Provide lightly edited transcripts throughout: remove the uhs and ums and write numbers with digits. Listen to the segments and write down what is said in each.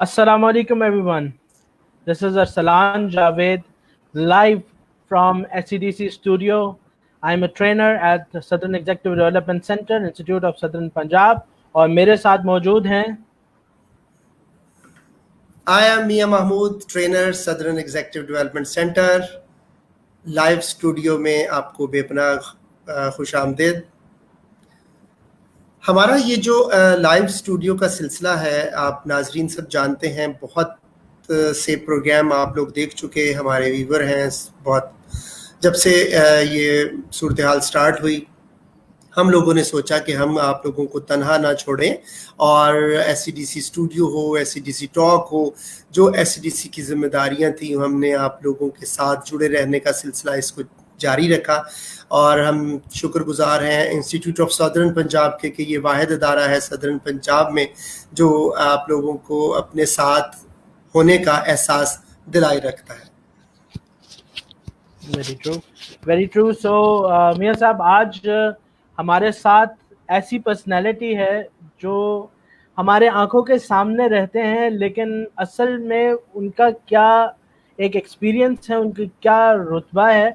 Assalamu alaikum everyone. This is Arsalan Javed live from SCDC studio. I'm a trainer at the Southern Executive Development Center, Institute of Southern Punjab. اور میرے ساتھ موجود ہیں I am Mia Mahmood, trainer, Southern Executive Development Center. Live studio میں آپ کو بے پناہ خوش آمدید. ہمارا یہ جو لائیو اسٹوڈیو کا سلسلہ ہے آپ ناظرین سب جانتے ہیں, بہت سے پروگرام آپ لوگ دیکھ چکے, ہمارے ویور ہیں بہت. جب سے یہ صورتحال سٹارٹ ہوئی ہم لوگوں نے سوچا کہ ہم آپ لوگوں کو تنہا نہ چھوڑیں اور S C D C studio ہو, S C D C talk ہو, جو ایس سی ڈی سی کی ذمہ داریاں تھیں ہم نے آپ لوگوں کے ساتھ جڑے رہنے کا سلسلہ اس کو جاری رکھا. اور ہم شکر گزار ہیں انسٹیٹیوٹ آف سدرن پنجاب کے کہ یہ واحد ادارہ ہے سدرن پنجاب میں جو آپ لوگوں کو اپنے ساتھ ہونے کا احساس دلائی رکھتا ہے. Very true. سو میاں صاحب, آج ہمارے ساتھ ایسی پرسنالٹی ہے جو ہمارے آنکھوں کے سامنے رہتے ہیں, لیکن اصل میں ان کا کیا ایک ایکسپیرینس ہے, ان کی کیا رتبہ ہے,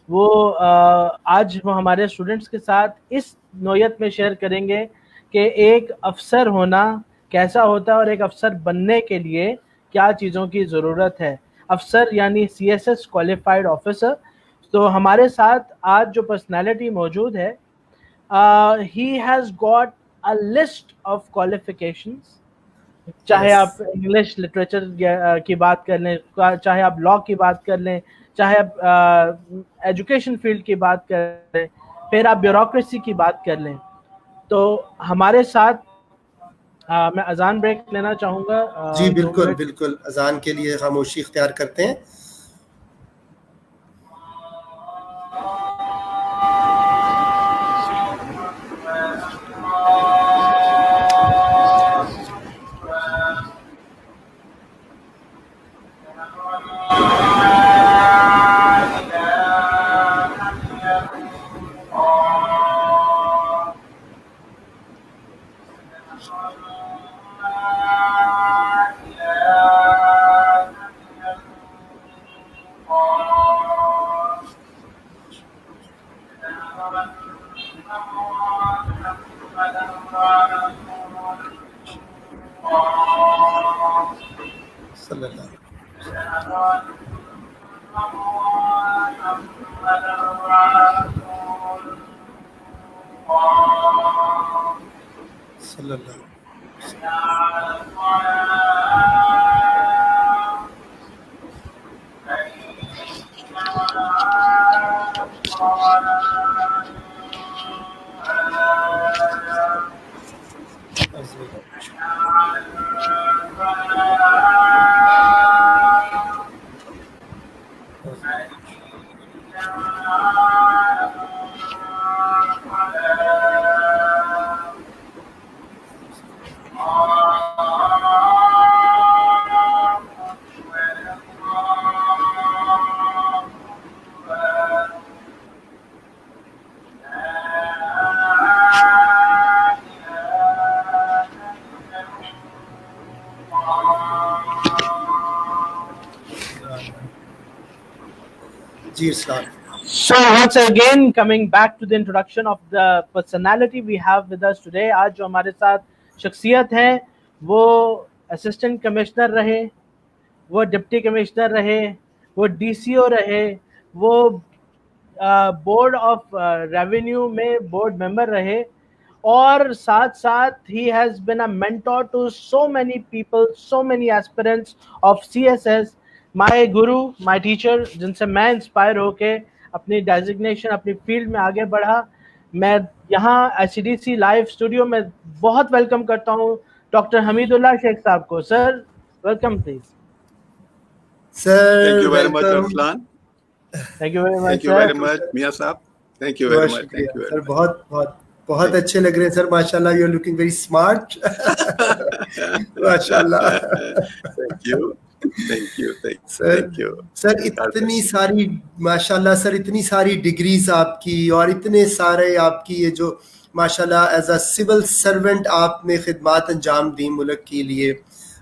وہ آج وہ ہمارے اسٹوڈنٹس کے ساتھ اس نوعیت میں شیئر کریں گے کہ ایک افسر ہونا کیسا ہوتا ہے اور ایک افسر بننے کے لیے کیا چیزوں کی ضرورت ہے. افسر یعنی C S S qualified officer. تو ہمارے ساتھ آج جو پرسنالٹی موجود ہے, he has got a list of qualifications. چاہے آپ انگلش لٹریچر کی بات کر لیں, چاہے آپ لا کی بات کر لیں, چاہے آپ ایجوکیشن فیلڈ کی بات کر لیں, پھر آپ بیوروکریسی کی بات کر لیں. تو ہمارے ساتھ میں اذان بریک لینا چاہوں گا. جی بالکل بالکل, اذان کے لیے خاموشی اختیار کرتے ہیں. So once again coming back to the introduction of the personality we have with us today. آج جو ہمارے ساتھ شخصیت ہیں وہ اسسٹنٹ کمشنر رہے, وہ ڈپٹی کمشنر رہے, وہ ڈی سی او رہے, وہ بورڈ آف ریونیو میں بورڈ ممبر رہے, اور ساتھ ساتھ he has been a mentor to so many people, so many aspirants of CSS. My guru, my teacher, جن سے میں انسپائر ہو کے اپنی ڈیزگنیشن اپنی فیلڈ میں آگے بڑھا. میں یہاں S C D C live studio میں بہت ویلکم کرتا ہوں ڈاکٹر حمید اللہ شیخ صاحب کو. Sir welcome please. Sir thank you very much Arslan. Thank you very much. Thank you very much میاں صاحب. Thank you very much. Thank you sir, بہت بہت بہت اچھے لگ رہے ہیں سر, ماشاء اللہ. You are looking very smart, ماشاء اللہ. Thank you. Thank you thank you sir. اتنی ساری ماشاء اللہ سر, اتنی ساری ڈگریز آپ کی, اور اتنے سارے آپ کی یہ جو ماشاء اللہ ایز اے سول سرونٹ آپ نے خدمات انجام دی ملک کے لیے.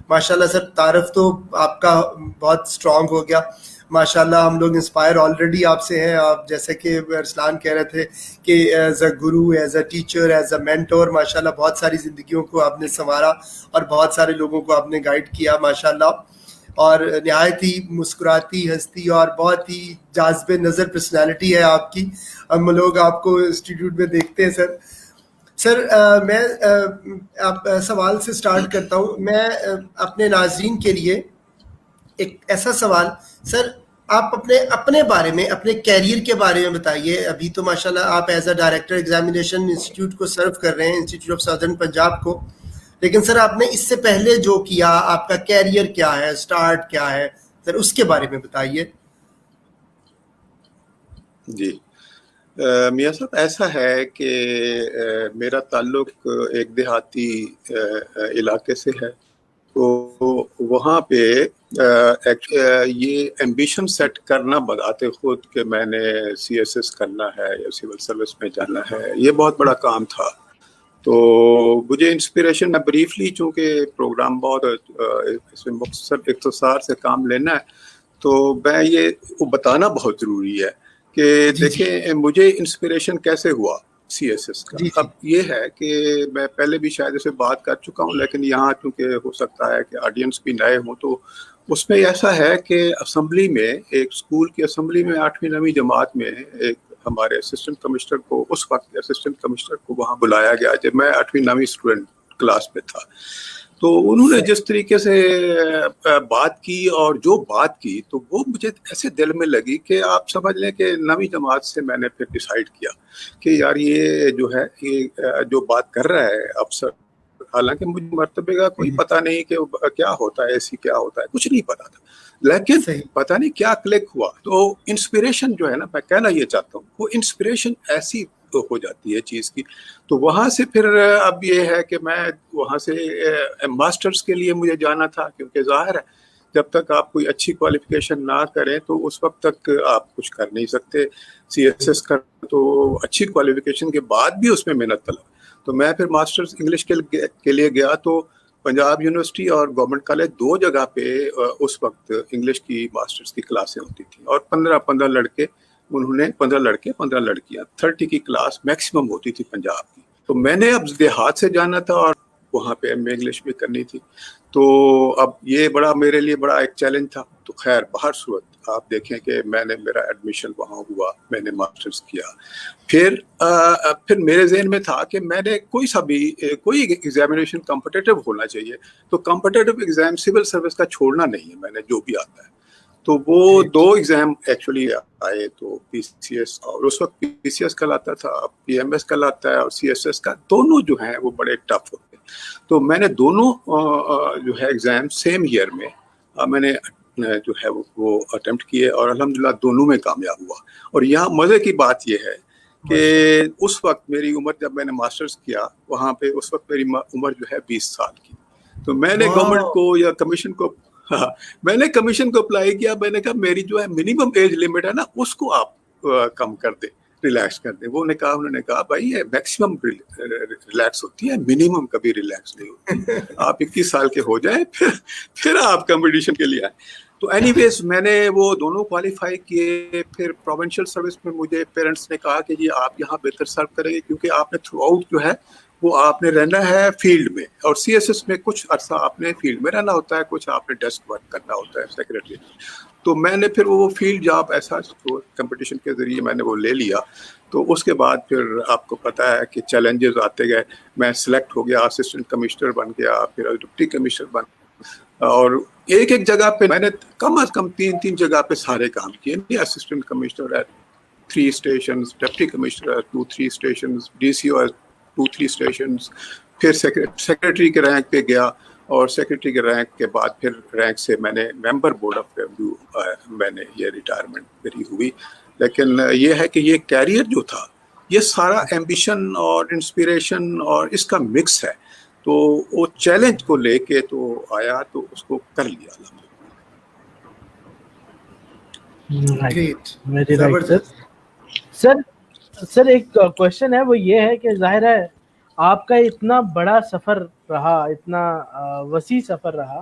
ماشاءاللہ سر تعارف تو آپ کا بہت اسٹرانگ ہو گیا ماشاءاللہ. ہم لوگ انسپائر آلریڈی آپ سے ہیں. آپ جیسے کہ ارسلان کہہ رہے تھے کہ as a guru, as a teacher, as a mentor ماشاءاللہ بہت ساری زندگیوں کو آپ نے سنوارا اور بہت سارے لوگوں کو آپ نے گائیڈ کیا ماشاءاللہ. اور نہایت ہی مسکراتی ہستی اور بہت ہی جاذب نظر پرسنالٹی ہے آپ کی. ہم لوگ آپ کو انسٹیٹیوٹ میں دیکھتے ہیں سر. سر میں آپ سوال سے سٹارٹ کرتا ہوں. میں اپنے ناظرین کے لیے ایک ایسا سوال, سر آپ اپنے بارے میں, اپنے کیریئر کے بارے میں بتائیے. ابھی تو ماشاءاللہ آپ as a director examination institute کو سرو کر رہے ہیں, انسٹیٹیوٹ آف سدرن پنجاب کو, لیکن سر آپ نے اس سے پہلے جو کیا, آپ کا کیریئر کیا ہے, سٹارٹ کیا ہے, سر اس کے بارے میں بتائیے. جی میاں صاحب, ایسا ہے کہ میرا تعلق ایک دیہاتی علاقے سے ہے. تو وہاں پہ یہ ایمبیشن سیٹ کرنا بتاتے خود کہ میں نے CSS کرنا ہے یا سول سروس میں جانا ہے, یہ بہت بڑا کام تھا. تو مجھے انسپریشن, میں بریفلی چونکہ پروگرام بہت اس میں مختصر اختصار سے کام لینا ہے, تو میں یہ بتانا بہت ضروری ہے کہ دیکھیں مجھے انسپریشن کیسے ہوا CSS کا. اب یہ ہے کہ میں پہلے بھی شاید اسے بات کر چکا ہوں, لیکن یہاں چونکہ ہو سکتا ہے کہ آڈینس بھی نئے ہوں, تو اس میں ایسا ہے کہ اسمبلی میں, ایک اسکول کی اسمبلی میں 8ویں 9ویں جماعت میں ایک ہمارے اسسٹنٹ کمشنر کو, اس وقت اسسٹنٹ کمشنر کو وہاں بلایا گیا جب میں 8ویں 9ویں اسٹوڈنٹ کلاس میں تھا. تو انہوں نے جس طریقے سے بات کی اور جو بات کی, تو وہ مجھے ایسے دل میں لگی کہ آپ سمجھ لیں کہ 9ویں جماعت سے میں نے پھر ڈیسائیڈ کیا کہ یار یہ جو ہے یہ جو بات کر رہا ہے افسر, حالانکہ مجھے مرتبے کا کوئی پتہ نہیں کہ کیا ہوتا ہے, ایسی کیا ہوتا ہے, کچھ نہیں پتا تھا, لیکن پتہ نہیں کیا کلک ہوا. تو انسپریشن جو ہے نا, میں کہنا یہ چاہتا ہوں, وہ انسپریشن ایسی ہو جاتی ہے چیز کی. تو وہاں سے پھر اب یہ ہے کہ میں وہاں سے ماسٹرز کے لیے مجھے جانا تھا, کیونکہ ظاہر ہے جب تک آپ کوئی اچھی کوالیفیکیشن نہ کریں تو اس وقت تک آپ کچھ کر نہیں سکتے. CSS کر تو اچھی کوالیفیکیشن کے بعد بھی اس میں محنت طلب. تو میں پھر ماسٹرز انگلش کے لیے گیا, تو پنجاب یونیورسٹی اور گورنمنٹ کالج دو جگہ پہ اس وقت انگلش کی ماسٹرز کی کلاسیں ہوتی تھیں, اور 15 لڑکے, انہوں نے 15 لڑکے 15 لڑکیاں, 30 کی کلاس میکسیمم ہوتی تھی پنجاب کی. تو میں نے اب دیہات سے جانا تھا اور وہاں پہ ایم اے انگلش بھی کرنی تھی. تو اب یہ بڑا میرے لیے بڑا ایک چیلنج تھا. تو خیر بہر صورت آپ دیکھیں کہ میں نے, میرا ایڈمیشن وہاں ہوا, میں نے ماسٹرز کیا. پھر میرے ذہن میں تھا کہ میں نے کوئی ایگزامینیشن کمپٹیٹیو ہونا چاہیے. تو کمپٹیٹیو ایگزام سول سروس کا چھوڑنا نہیں ہے, میں نے جو بھی آتا ہے. تو وہ 2 ایگزام ایکچولی آئے, تو PCS, اور اس وقت PCS کہلاتا تھا, PMS کہلاتا ہے, اور CSS کا, دونوں جو ہیں وہ بڑے ٹف ہوتے ہیں. تو میں نے دونوں جو ہے ایگزام سیم ایئر میں میں نے جو ہے وہ اٹیمپٹ کیے, اور الحمدللہ دونوں میں کامیاب ہوا. اور یہاں مزے کی بات یہ ہے کہ اس وقت میری عمر, جب میں نے ماسٹرز کیا وہاں پہ, اس وقت میری عمر جو ہے 20 سال کی. تو میں نے گورنمنٹ کو یا کمیشن کو, میں نے کمیشن کو اپلائی کیا. میں نے کہا میری جو ہے منیمم ایج لمٹ ہے نا, اس کو آپ کم کر دیں, ریلیکس کر دیں. انہوں نے کہا بھائی یہ میکسیمم ریلیکس ہوتی ہے, منیمم کبھی ریلیکس نہیں ہوتی. آپ 21 سال کے ہو جائیں پھر آپ کمپٹیشن کے لیے آئیں. تو اینی ویز میں نے وہ دونوں کوالیفائی کیے. پھر پروونشل سروس میں مجھے پیرنٹس نے کہا کہ یہ آپ یہاں بہتر سرو کریں گے, کیونکہ آپ نے تھرو آؤٹ جو ہے وہ آپ نے رہنا ہے فیلڈ میں, اور CSS میں کچھ عرصہ آپ نے فیلڈ میں رہنا ہوتا ہے, کچھ آپ نے ڈیسک ورک کرنا ہوتا ہے سیکریٹری. تو میں نے پھر وہ فیلڈ جاب ایسا کمپٹیشن کے ذریعے میں نے وہ لے لیا. تو اس کے بعد پھر آپ کو پتہ ہے کہ چیلنجز آتے گئے. میں سلیکٹ ہو گیا, اسسٹنٹ کمشنر بن گیا, پھر ڈپٹی کمشنر بن, اور ایک جگہ پہ میں نے کم از کم 3 جگہ پہ سارے کام کیے. اسسٹنٹ کمشنر ہے 3 stations, deputy commissioner 2-3 stations, DCO 2-3 stations, پھر سیکریٹری کے رینک پہ گیا, اور سیکریٹری کے رینک کے بعد پھر رینک سے میں نے ممبر بورڈ آف ریویو, میں نے یہ ریٹائرمنٹ میری ہوئی. لیکن یہ ہے کہ یہ کیریئر جو تھا یہ سارا ایمبیشن اور انسپریشن اور اس کا مکس ہے. تو وہ چیلنج کو لے کے تو آیا, تو اس کو کر لیا. سر ایک کوشچن ہے, وہ یہ ہے کہ ظاہر ہے آپ کا اتنا بڑا سفر رہا, اتنا وسیع سفر رہا,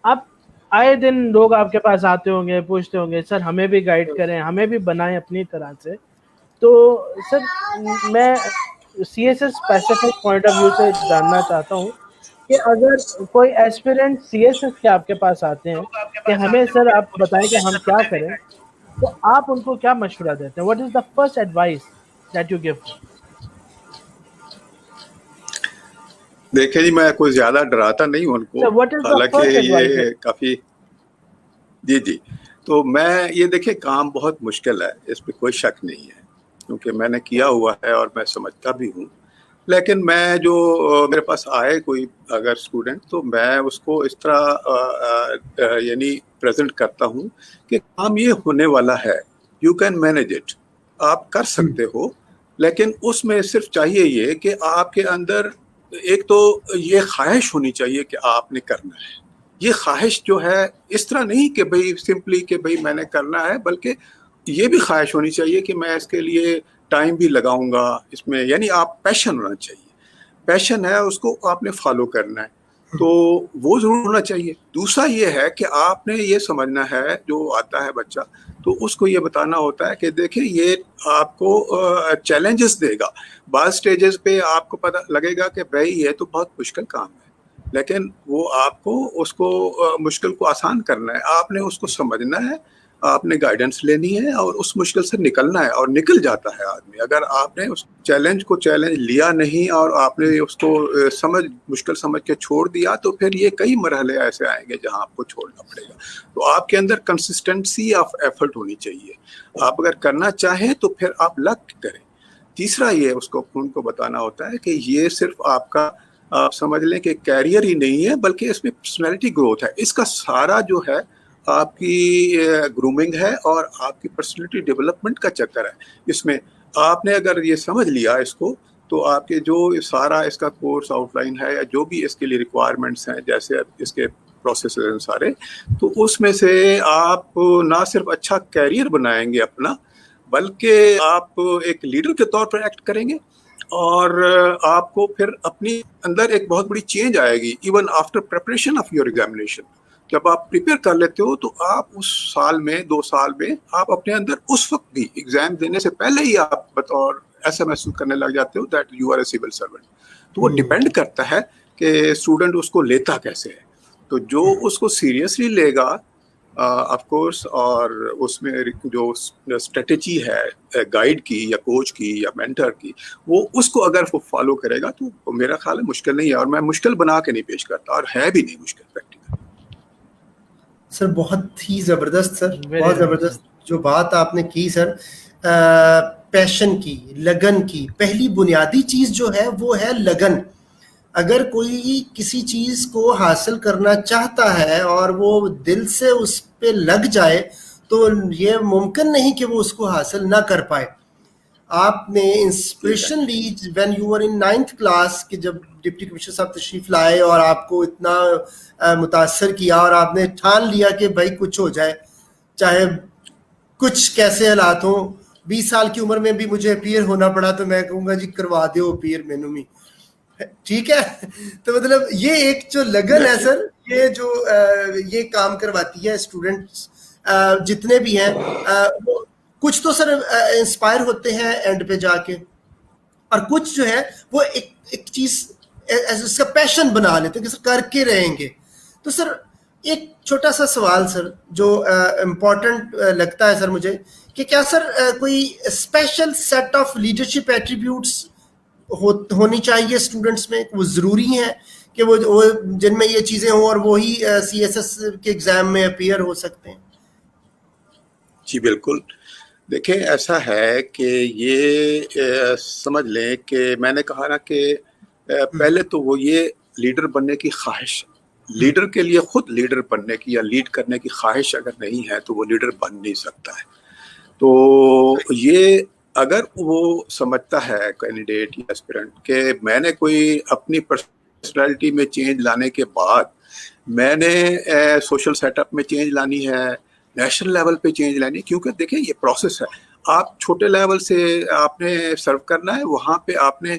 آپ آئے دن لوگ آپ کے پاس آتے ہوں گے, پوچھتے ہوں گے سر ہمیں بھی گائیڈ کریں, ہمیں بھی بنائیں اپنی طرح سے. تو سر میں C S S specific point of view سے جاننا چاہتا ہوں کہ اگر کوئی ایسپیرنٹ سی ایس ایس کے آپ کے پاس آتے ہیں کہ ہمیں سر آپ بتائیں کہ ہم کیا کریں, تو آپ ان کو کیا مشورہ دیتے ہیں؟ What is the first advice that you give? دیکھیں جی, میں کوئی زیادہ ڈراتا نہیں ہوں ان کو, واٹ از دا حالانکہ فرسٹ ایڈوائس؟ یہ کافی جی تو میں یہ دیکھیں کام بہت مشکل ہے, اس پہ کوئی شک نہیں ہے, کیونکہ میں نے کیا ہوا ہے اور میں سمجھتا بھی ہوں. لیکن میں جو میرے پاس آئے کوئی اگر اسٹوڈنٹ, تو میں اس کو اس طرح یعنی پریزنٹ کرتا ہوں کہ کام یہ ہونے والا ہے, یو کین مینیج اٹ, آپ کر سکتے ہو. لیکن اس میں صرف چاہیے یہ کہ آپ کے اندر ایک تو یہ خواہش ہونی چاہیے کہ آپ نے کرنا ہے. یہ خواہش جو ہے اس طرح نہیں کہ بھئی سمپلی کہ بھئی میں نے کرنا ہے, بلکہ یہ بھی خواہش ہونی چاہیے کہ میں اس کے لیے ٹائم بھی لگاؤں گا اس میں, یعنی آپ پیشن ہونا چاہیے. پیشن ہے اس کو آپ نے فالو کرنا ہے, تو وہ ضرور ہونا چاہیے. دوسرا یہ ہے کہ آپ نے یہ سمجھنا ہے, جو آتا ہے بچہ تو اس کو یہ بتانا ہوتا ہے کہ دیکھیں یہ آپ کو چیلنجز دے گا. بعض سٹیجز پہ آپ کو پتہ لگے گا کہ بھائی یہ تو بہت مشکل کام ہے, لیکن وہ آپ کو اس کو مشکل کو آسان کرنا ہے. آپ نے اس کو سمجھنا ہے, آپ نے گائیڈنس لینی ہے اور اس مشکل سے نکلنا ہے, اور نکل جاتا ہے آدمی. اگر آپ نے اس چیلنج کو چیلنج لیا نہیں اور آپ نے اس کو مشکل سمجھ کے چھوڑ دیا, تو پھر یہ کئی مرحلے ایسے آئیں گے جہاں آپ کو چھوڑنا پڑے گا. تو آپ کے اندر کنسسٹنسی آف ایفرٹ ہونی چاہیے. آپ اگر کرنا چاہیں تو پھر آپ لگ کریں. تیسرا یہ اس کو ان کو بتانا ہوتا ہے کہ یہ صرف آپ کا آپ سمجھ لیں کہ کیریئر ہی نہیں ہے, بلکہ اس میں پرسنالٹی گروتھ ہے. اس کا سارا جو ہے آپ کی گرومنگ ہے اور آپ کی پرسنالٹی ڈیولپمنٹ کا چکر ہے. اس میں آپ نے اگر یہ سمجھ لیا اس کو, تو آپ کے جو سارا اس کا کورس آؤٹ لائن ہے یا جو بھی اس کے لیے ریکوائرمنٹس ہیں, جیسے اس کے پروسیسز ہیں سارے, تو اس میں سے آپ نہ صرف اچھا کیریئر بنائیں گے اپنا, بلکہ آپ ایک لیڈر کے طور پر ایکٹ کریں گے. اور آپ کو پھر اپنی اندر ایک بہت بڑی چینج آئے گی even after preparation of your examination. جب آپ پریپیئر کر لیتے ہو تو آپ اس سال میں 2 سال میں آپ اپنے اندر اس وقت بھی ایگزام دینے سے پہلے ہی آپ بطور ایسا محسوس کرنے لگ جاتے ہو that you are a civil servant. تو وہ ڈیپینڈ کرتا ہے کہ اسٹوڈنٹ اس کو لیتا کیسے ہے. تو جو اس کو سیریسلی لے گا آف کورس, اور اس میں جو اسٹریٹجی ہے گائیڈ کی یا کوچ کی یا مینٹر کی, وہ اس کو اگر وہ فالو کرے گا تو میرا خیال ہے مشکل نہیں ہے. اور میں مشکل بنا کے نہیں پیش کرتا, اور ہے بھی نہیں مشکل پریکٹیکل. سر بہت ہی زبردست, سر بہت زبردست جو بات آپ نے کی سر. پیشن کی, لگن کی, پہلی بنیادی چیز جو ہے وہ ہے لگن. اگر کوئی کسی چیز کو حاصل کرنا چاہتا ہے اور وہ دل سے اس پہ لگ جائے, تو یہ ممکن نہیں کہ وہ اس کو حاصل نہ کر پائے. آپ نے انسپریشن لی when you are in 9th class, کہ جب ڈپٹی کمشنر صاحب تشریف لائے اور آپ کو اتنا متاثر کیا اور آپ نے ٹھان لیا کہ بھائی کچھ ہو جائے, چاہے کچھ کیسے حالات ہوں. 20 سال کی عمر میں بھی مجھے اپیئر ہونا پڑا تو میں کہوں گا جی کروا دیو اپیئر مینوں بھی, ٹھیک ہے. تو مطلب یہ ایک جو لگن ہے سر, یہ جو یہ کام کرواتی ہے اسٹوڈنٹس جتنے بھی ہیں, کچھ تو سر انسپائر ہوتے ہیں اینڈ پہ جا کے, اور کچھ جو ہے وہ ایک چیز اس کا پیشن بنا لیتے ہیں کہ سر کر کے رہیں گے. تو سر ایک چھوٹا سا سوال سر جو امپورٹنٹ لگتا ہے سر مجھے, کہ کیا سر کوئی special set of leadership attributes ہونی چاہیے اسٹوڈنٹس میں, وہ ضروری ہیں کہ وہ جن میں یہ چیزیں ہوں اور وہی سی ایس ایس کے ایگزام میں اپیئر ہو سکتے ہیں؟ جی بالکل. دیکھیں ایسا ہے کہ یہ سمجھ لیں کہ میں نے کہا نا کہ پہلے تو وہ یہ لیڈر بننے کی خواہش, لیڈر کے لیے خود لیڈر بننے کی یا لیڈ کرنے کی خواہش اگر نہیں ہے تو وہ لیڈر بن نہیں سکتا ہے. تو یہ اگر وہ سمجھتا ہے کینڈیڈیٹ یا اسپیرنٹ کہ میں نے کوئی اپنی پرسنالٹی میں چینج لانے کے بعد میں نے سوشل سیٹ اپ میں چینج لانی ہے, نیشنل لیول پہ چینج لانی ہے, کیونکہ دیکھیں یہ پروسیس ہے. آپ چھوٹے لیول سے آپ نے سرو کرنا ہے, وہاں پہ آپ نے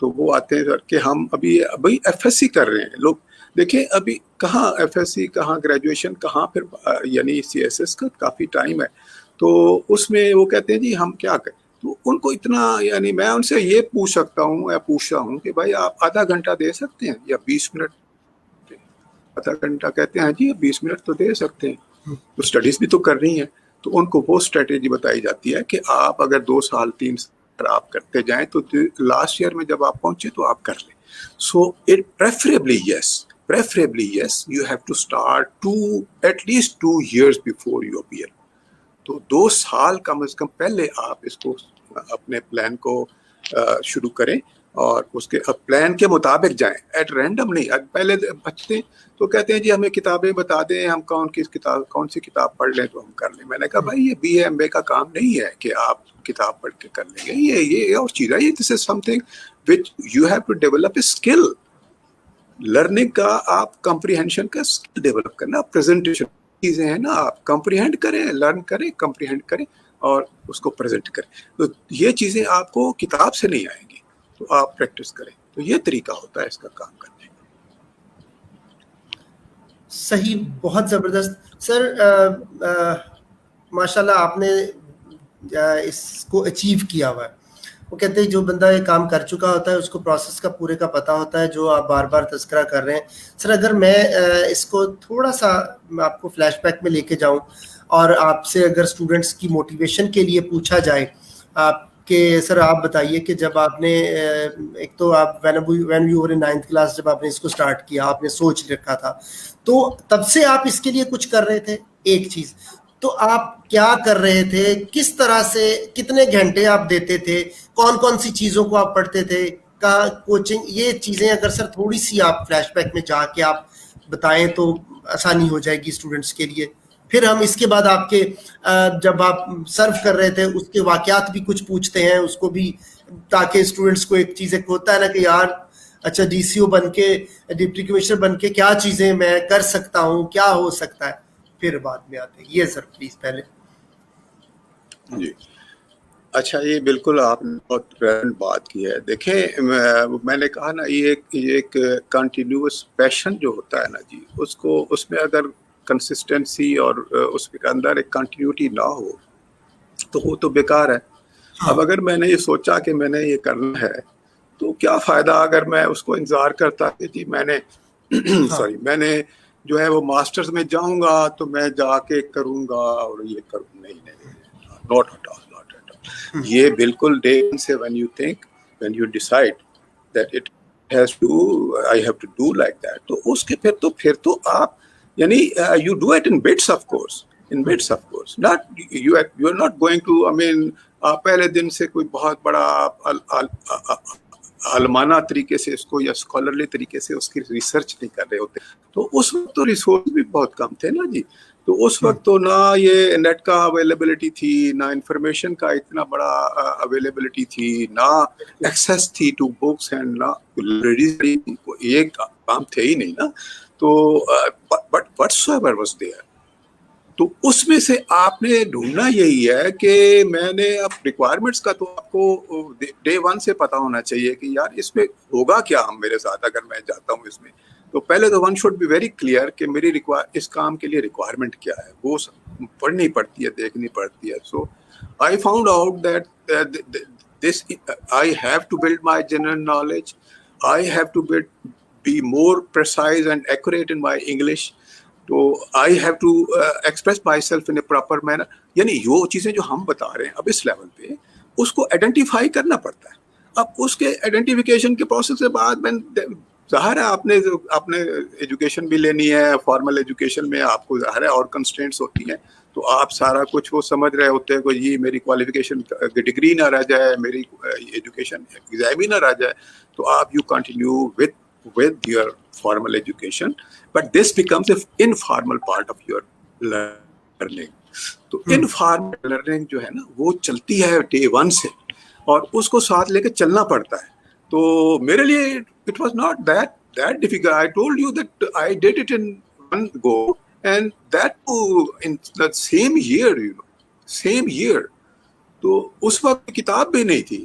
تو وہ آتے ہیں سر کہ ہم ابھی ایف ایس سی کر رہے ہیں. لوگ دیکھیں ابھی کہاں ایف ایس سی, کہاں گریجویشن, کہاں پھر یعنی سی ایس ایس کا کافی ٹائم ہے. تو اس میں وہ کہتے ہیں جی ہم کیا کریں. تو ان کو اتنا, یعنی میں ان سے یہ پوچھ سکتا ہوں یا پوچھتا ہوں کہ بھائی آپ آدھا گھنٹہ دے سکتے ہیں یا 20 منٹ. آدھا گھنٹہ کہتے ہیں جی 20 منٹ تو دے سکتے ہیں, تو اسٹڈیز بھی تو کر رہی ہیں. تو ان کو وہ اسٹریٹجی بتائی جاتی ہے کہ آپ اگر 2 سال 3 سال آپ کرتے جائیں تو لاسٹ ایئر میں جب آپ پہنچے تو آپ کر لیں. So it preferably yes you have to start at least 2 years before you appear. تو 2 سال کم از کم پہلے آپ اس کو اپنے پلان کو شروع کریں اور اس کے پلان کے مطابق جائیں, ایٹ رینڈم نہیں. پہلے بچتے تو کہتے ہیں جی ہمیں کتابیں بتا دیں, ہم کون سی کتاب پڑھ لیں تو ہم کر لیں. میں نے کہا بھائی یہ بی اے ایم اے کا کام نہیں ہے کہ آپ کتاب پڑھ کے کر لیں گے. یہ اور چیز ہے, یہ this is something which you have to develop a skill. Learning کا آپ کمپریہنشن کا اسکل ڈیولپ کرنا, پریزنٹیشن چیزیں ہیں نا, آپ کمپریہینڈ کریں, لرن کریں, کمپریہینڈ کریں اور اس کو پریزنٹ کریں. تو یہ چیزیں آپ کو کتاب سے نہیں آئیں گی, تو آپ پریکٹس کریں. تو یہ طریقہ ہوتا ہے اس کا کام کرنے کا. صحیح, بہت زبردست سر. ماشاءاللہ آپ نے اس کو اچیو کیا ہوا ہے. وہ کہتے ہیں جو بندہ یہ کام کر چکا ہوتا ہے اس کو پروسیس کا پورے کا پتہ ہوتا ہے, جو آپ بار بار تذکرہ کر رہے ہیں. سر اگر میں اس کو تھوڑا سا آپ کو فلیش بیک میں لے کے جاؤں اور آپ سے اگر اسٹوڈنٹس کی موٹیویشن کے لیے پوچھا جائے کہ سر آپ بتائیے کہ جب آپ نے ایک تو آپ when you were in 9th class جب آپ نے اس کو اسٹارٹ کیا, آپ نے سوچ رکھا تھا, تو تب سے آپ اس کے لیے کچھ کر رہے تھے. ایک چیز تو آپ کیا کر رہے تھے, کس طرح سے, کتنے گھنٹے آپ دیتے تھے, کون سی چیزوں کو آپ پڑھتے تھے, کوچنگ, یہ چیزیں اگر سر تھوڑی سی آپ فلیش بیک میں جا کے آپ بتائیں تو آسانی ہو جائے گی اسٹوڈنٹس کے لیے. پھر ہم اس کے بعد آپ کے جب آپ سرو کر رہے تھے اس کے واقعات بھی کچھ پوچھتے ہیں, اس کو بھی, تاکہ اسٹوڈنٹس کو ایک چیز ایک ہوتا ہے نا کہ یار اچھا ڈی سی او بن کے, ڈپٹی کمشنر بن کے کیا چیزیں میں کر سکتا ہوں, کیا ہو سکتا ہے. پھر بعد میں آتے ہیں. یہ سر پلیز پہلے. جی اچھا, یہ بالکل آپ نے بہت ریلیونٹ بات کی ہے. دیکھیں میں نے کہا نا یہ ایک کنٹینیوس پیشن جو ہوتا ہے نا جی, اس میں اگر کنسسٹنسی اور اس کے اندر ایک کنٹینیوٹی نہ ہو تو وہ تو بیکار ہے. اب اگر میں نے یہ سوچا کہ میں نے یہ کرنا ہے تو کیا فائدہ اگر میں اس کو انتظار کرتا کہ جی میں نے میں نے جو ہے وہ ماسٹرز میں جاؤں گا تو میں جا کے کروں گا اور یہ کروں. نہیں, not at all. یہ بالکل ڈے سے when you decide that it has to, I have to do like that, تو اس کے پھر تو آپ یعنی you do it in bits of course, not you are not going to, I mean آپ پہلے دن سے کوئی بہت بڑا عالمانہ طریقے سے اس کو یا اسکالرلی طریقے سے اس کی ریسرچ نہیں کر رہے ہوتے. تو اس وقت تو ریسورس بھی بہت کم تھے نا جی. تو اس وقت تو نہ یہ نیٹ کا اویلیبلٹی تھی, نہ انفارمیشن کا اتنا بڑا اویلیبلٹی تھی, نہ ایکسیس تھی ٹو بکس, اینڈ نہ لائبریریز, یہ کام تھے ہی نہیں نا. تو بٹ whatsoever was there, تو اس میں سے آپ نے ڈھونڈنا یہی ہے کہ میں نے اب ریکوائرمنٹس کا تو آپ کو ڈے 1 سے پتا ہونا چاہیے کہ یار اس میں ہوگا کیا ہم میرے ساتھ اگر میں جاتا ہوں اس میں. تو پہلے تو one should be very clear کہ میری اس کام کے لیے ریکوائرمنٹ کیا ہے, وہ پڑھنی پڑتی ہے, دیکھنی پڑتی ہے. So I found out that this I have to build my general knowledge, I have to be more precise and accurate in my English. تو I have to express myself in a proper manner. یعنی وہ چیزیں جو ہم بتا رہے ہیں اب اس لیول پہ, اس کو آئیڈینٹیفائی کرنا پڑتا ہے. اب اس کے آئیڈینٹیفیکیشن کے پروسیس کے بعد ظاہر ہے آپ نے ایجوکیشن بھی لینی ہے. فارمل ایجوکیشن میں آپ کو ظاہر ہے اور کنسٹرینٹس ہوتی ہیں, تو آپ سارا کچھ وہ سمجھ رہے ہوتے ہیں کہ جی میری کوالیفیکیشن ڈگری نہ رہ جائے, میری ایجوکیشن ایگزام ہی نہ رہ جائے, تو آپ you continue with your formal education, but this becomes an informal part of your learning. تو informal learning جو ہے نا وہ چلتی ہے day 1 سے, اور اس کو ساتھ لے کے چلنا پڑتا ہے. تو میرے لیے it was not that difficult. I told you that I did it in one go, and that too in the same year, same year. تو اس وقت کتاب بھی نہیں تھی,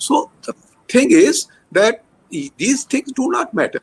So the thing is that these things do not matter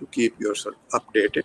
to keep yourself updated.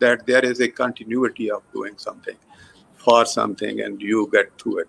that there is a continuity of doing something for something and you get through it.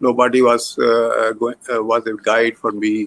nobody was a guide for me,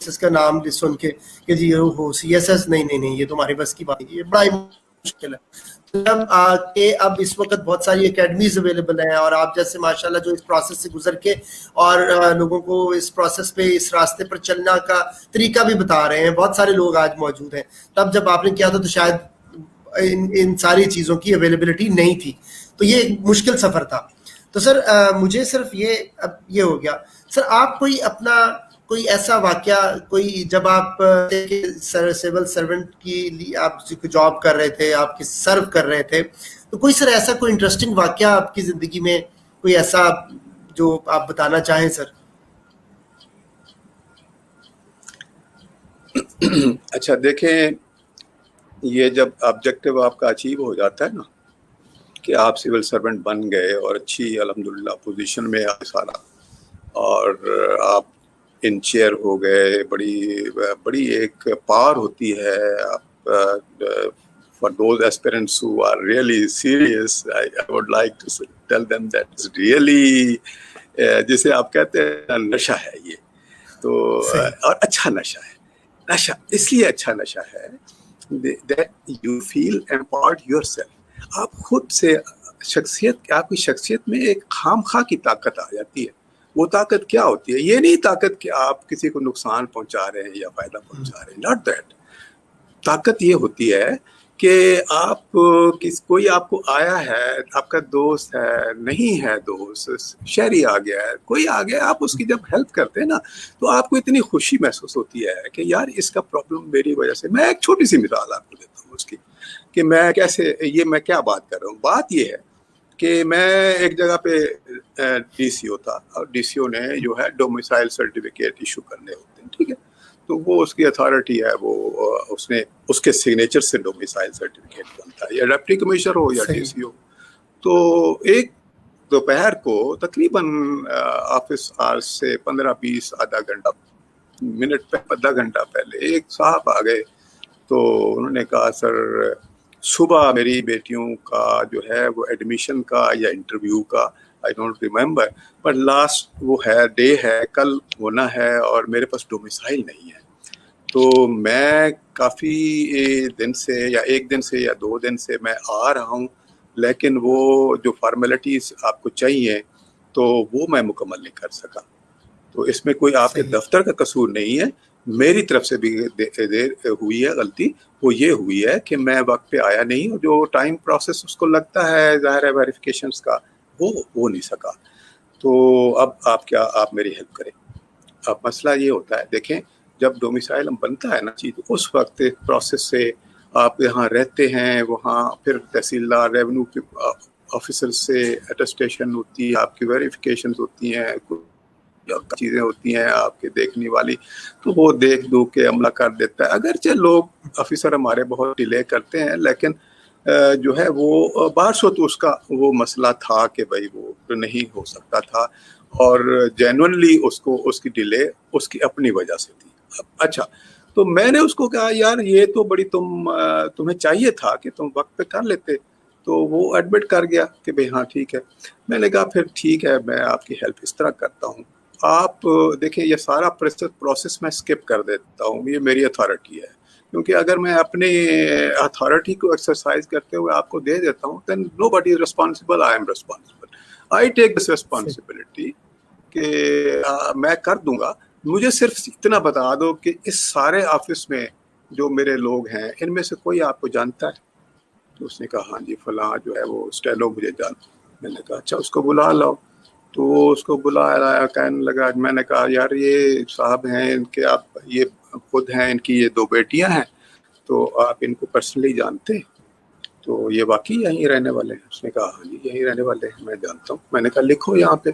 اس کا نام سن کے کہ جی ہو CSS نہیں یہ تمہاری بس کی بات ہے, یہ بڑا مشکل ہے. اب اس وقت بہت ساری اکیڈمیز اویلیبل ہیں, اور آپ جیسے ماشاءاللہ جو اس پروسیس سے گزر کے اور لوگوں کو اس پروسیس پہ اس راستے پر چلنا کا طریقہ بھی بتا رہے ہیں, بہت سارے لوگ آج موجود ہیں. تب جب آپ نے کیا تھا تو شاید ان ساری چیزوں کی اویلیبلٹی نہیں تھی, تو یہ ایک مشکل سفر تھا. تو سر مجھے صرف یہ ہو گیا سر, آپ کوئی اپنا کوئی ایسا واقعہ, کوئی جب آپ سول سرونٹ کی آپ جاب کر رہے تھے, آپ کی سرو کر رہے تھے, تو کوئی سر ایسا کوئی انٹرسٹنگ واقعہ آپ کی زندگی میں کوئی ایسا جو آپ بتانا چاہیں سر؟ اچھا دیکھیں, یہ جب آبجیکٹیو آپ کا اچیو ہو جاتا ہے نا کہ آپ سول سرونٹ بن گئے اور اچھی الحمدللہ پوزیشن میں آپ سارا, اور آپ ان چیئر ہو گئے, بڑی ایک پاور ہوتی ہے. For those aspirants who are really serious, I would like to tell them that it's really جسے آپ کہتے ہیں نشہ ہے یہ تو, اور اچھا نشہ ہے. نشہ اس لیے اچھا نشہ ہے that you feel empowered yourself. آپ خود سے شخصیت, آپ کی شخصیت میں ایک خام خواہ کی طاقت آ جاتی ہے. وہ طاقت کیا ہوتی ہے؟ یہ نہیں طاقت کہ آپ کسی کو نقصان پہنچا رہے ہیں یا فائدہ پہنچا رہے ہیں, ناٹ دیٹ. طاقت یہ ہوتی ہے کہ آپ کوئی آپ کو آیا ہے, آپ کا دوست ہے, نہیں ہے دوست, شہری آ گیا ہے, کوئی آ گیا, آپ اس کی جب ہیلپ کرتے ہیں نا تو آپ کو اتنی خوشی محسوس ہوتی ہے کہ یار اس کا پرابلم میری وجہ سے. میں ایک چھوٹی سی مثال آپ کو دیتا ہوں اس کی کہ میں کیسے, یہ میں کیا بات کر رہا ہوں. بات یہ ہے کہ میں ایک جگہ پہ DCO تھا, اور DCO نے جو ہے ڈومیسائل سرٹیفکیٹ ایشو کرنے ہوتے ہیں, ٹھیک ہے, تو وہ اس کی اتھارٹی ہے, وہ اس کے سگنیچر سے ڈومیسائل سرٹیفکیٹ بنتا ہے, یا ڈپٹی کمشنر ہو یا DCO. تو ایک دوپہر کو تقریباً آفس آورس سے 15-20 آدھا گھنٹہ پہلے ایک صاحب آ گئے. تو انہوں نے کہا سر صبح میری بیٹیوں کا جو ہے وہ ایڈمیشن کا یا انٹرویو کا, I don't remember, but last وہ ہے ڈے ہے, کل ہونا ہے, اور میرے پاس ڈومیسائل نہیں ہے. تو میں کافی دن سے یا ایک دن سے یا 2 دن سے میں آ رہا ہوں, لیکن وہ جو فارمیلٹیز آپ کو چاہیے تو وہ میں مکمل نہیں کر سکا. تو اس میں کوئی آپ کے دفتر کا قصور نہیں ہے, میری طرف سے بھی دیر ہوئی ہے. غلطی وہ یہ ہوئی ہے کہ میں وقت پہ آیا نہیں, اور جو ٹائم پروسیس اس کو لگتا ہے ظاہر ہے ویریفیکیشنز کا, وہ ہو نہیں سکا. تو اب آپ میری ہیلپ کریں. اب مسئلہ یہ ہوتا ہے, دیکھیں جب ڈومیسائل بنتا ہے نا چیز, اس وقت پروسیس سے آپ یہاں رہتے ہیں, وہاں پھر تحصیلدار ریونیو کے آفیسر سے اٹیسٹیشن ہوتی ہے, آپ کی ویریفیکیشنز ہوتی ہیں, چیزیں ہوتی ہیں آپ کے دیکھنے والی, تو وہ دیکھ دو کے عملہ کر دیتا ہے. اگرچہ لوگ آفیسر ہمارے بہت ڈیلے کرتے ہیں, لیکن جو ہے وہ بارسو تو اس کا وہ مسئلہ تھا کہ بھائی وہ نہیں ہو سکتا تھا, اور جینوئنلی اس کی ڈیلے اس کی اپنی وجہ سے تھی. اچھا, تو میں نے اس کو کہا یار یہ تو بڑی تمہیں چاہیے تھا کہ تم وقت پہ کر لیتے. تو وہ ایڈمٹ کر گیا کہ بھئی ہاں ٹھیک ہے. میں نے کہا پھر ٹھیک ہے, میں آپ کی ہیلپ اس طرح کرتا ہوں. آپ دیکھیں یہ سارا پروسیس میں اسکپ کر دیتا ہوں, یہ میری اتھارٹی ہے, کیونکہ اگر میں اپنے اتھارٹی کو ایکسرسائز کرتے ہوئے آپ کو دے دیتا ہوں then nobody is responsible, I am responsible. I take this responsibility کہ میں کر دوں گا. مجھے صرف اتنا بتا دو کہ اس سارے آفس میں جو میرے لوگ ہیں ان میں سے کوئی آپ کو جانتا ہے؟ تو اس نے کہا ہاں جی فلاں جو ہے وہ اسٹیلو مجھے جانتا. میں نے کہا اچھا اس کو بلا لاؤ. تو وہ اس کو بلایا, کہنے لگا, میں نے کہا یار یہ صاحب ہیں ان کے, آپ یہ خود ہیں, ان کی یہ 2 بیٹیاں ہیں, تو آپ ان کو پرسنلی جانتے ہیں؟ تو یہ واقعی یہیں رہنے والے ہیں؟ اس نے کہا ہاں جی یہیں رہنے والے ہیں, میں جانتا ہوں. میں نے کہا لکھو یہاں پہ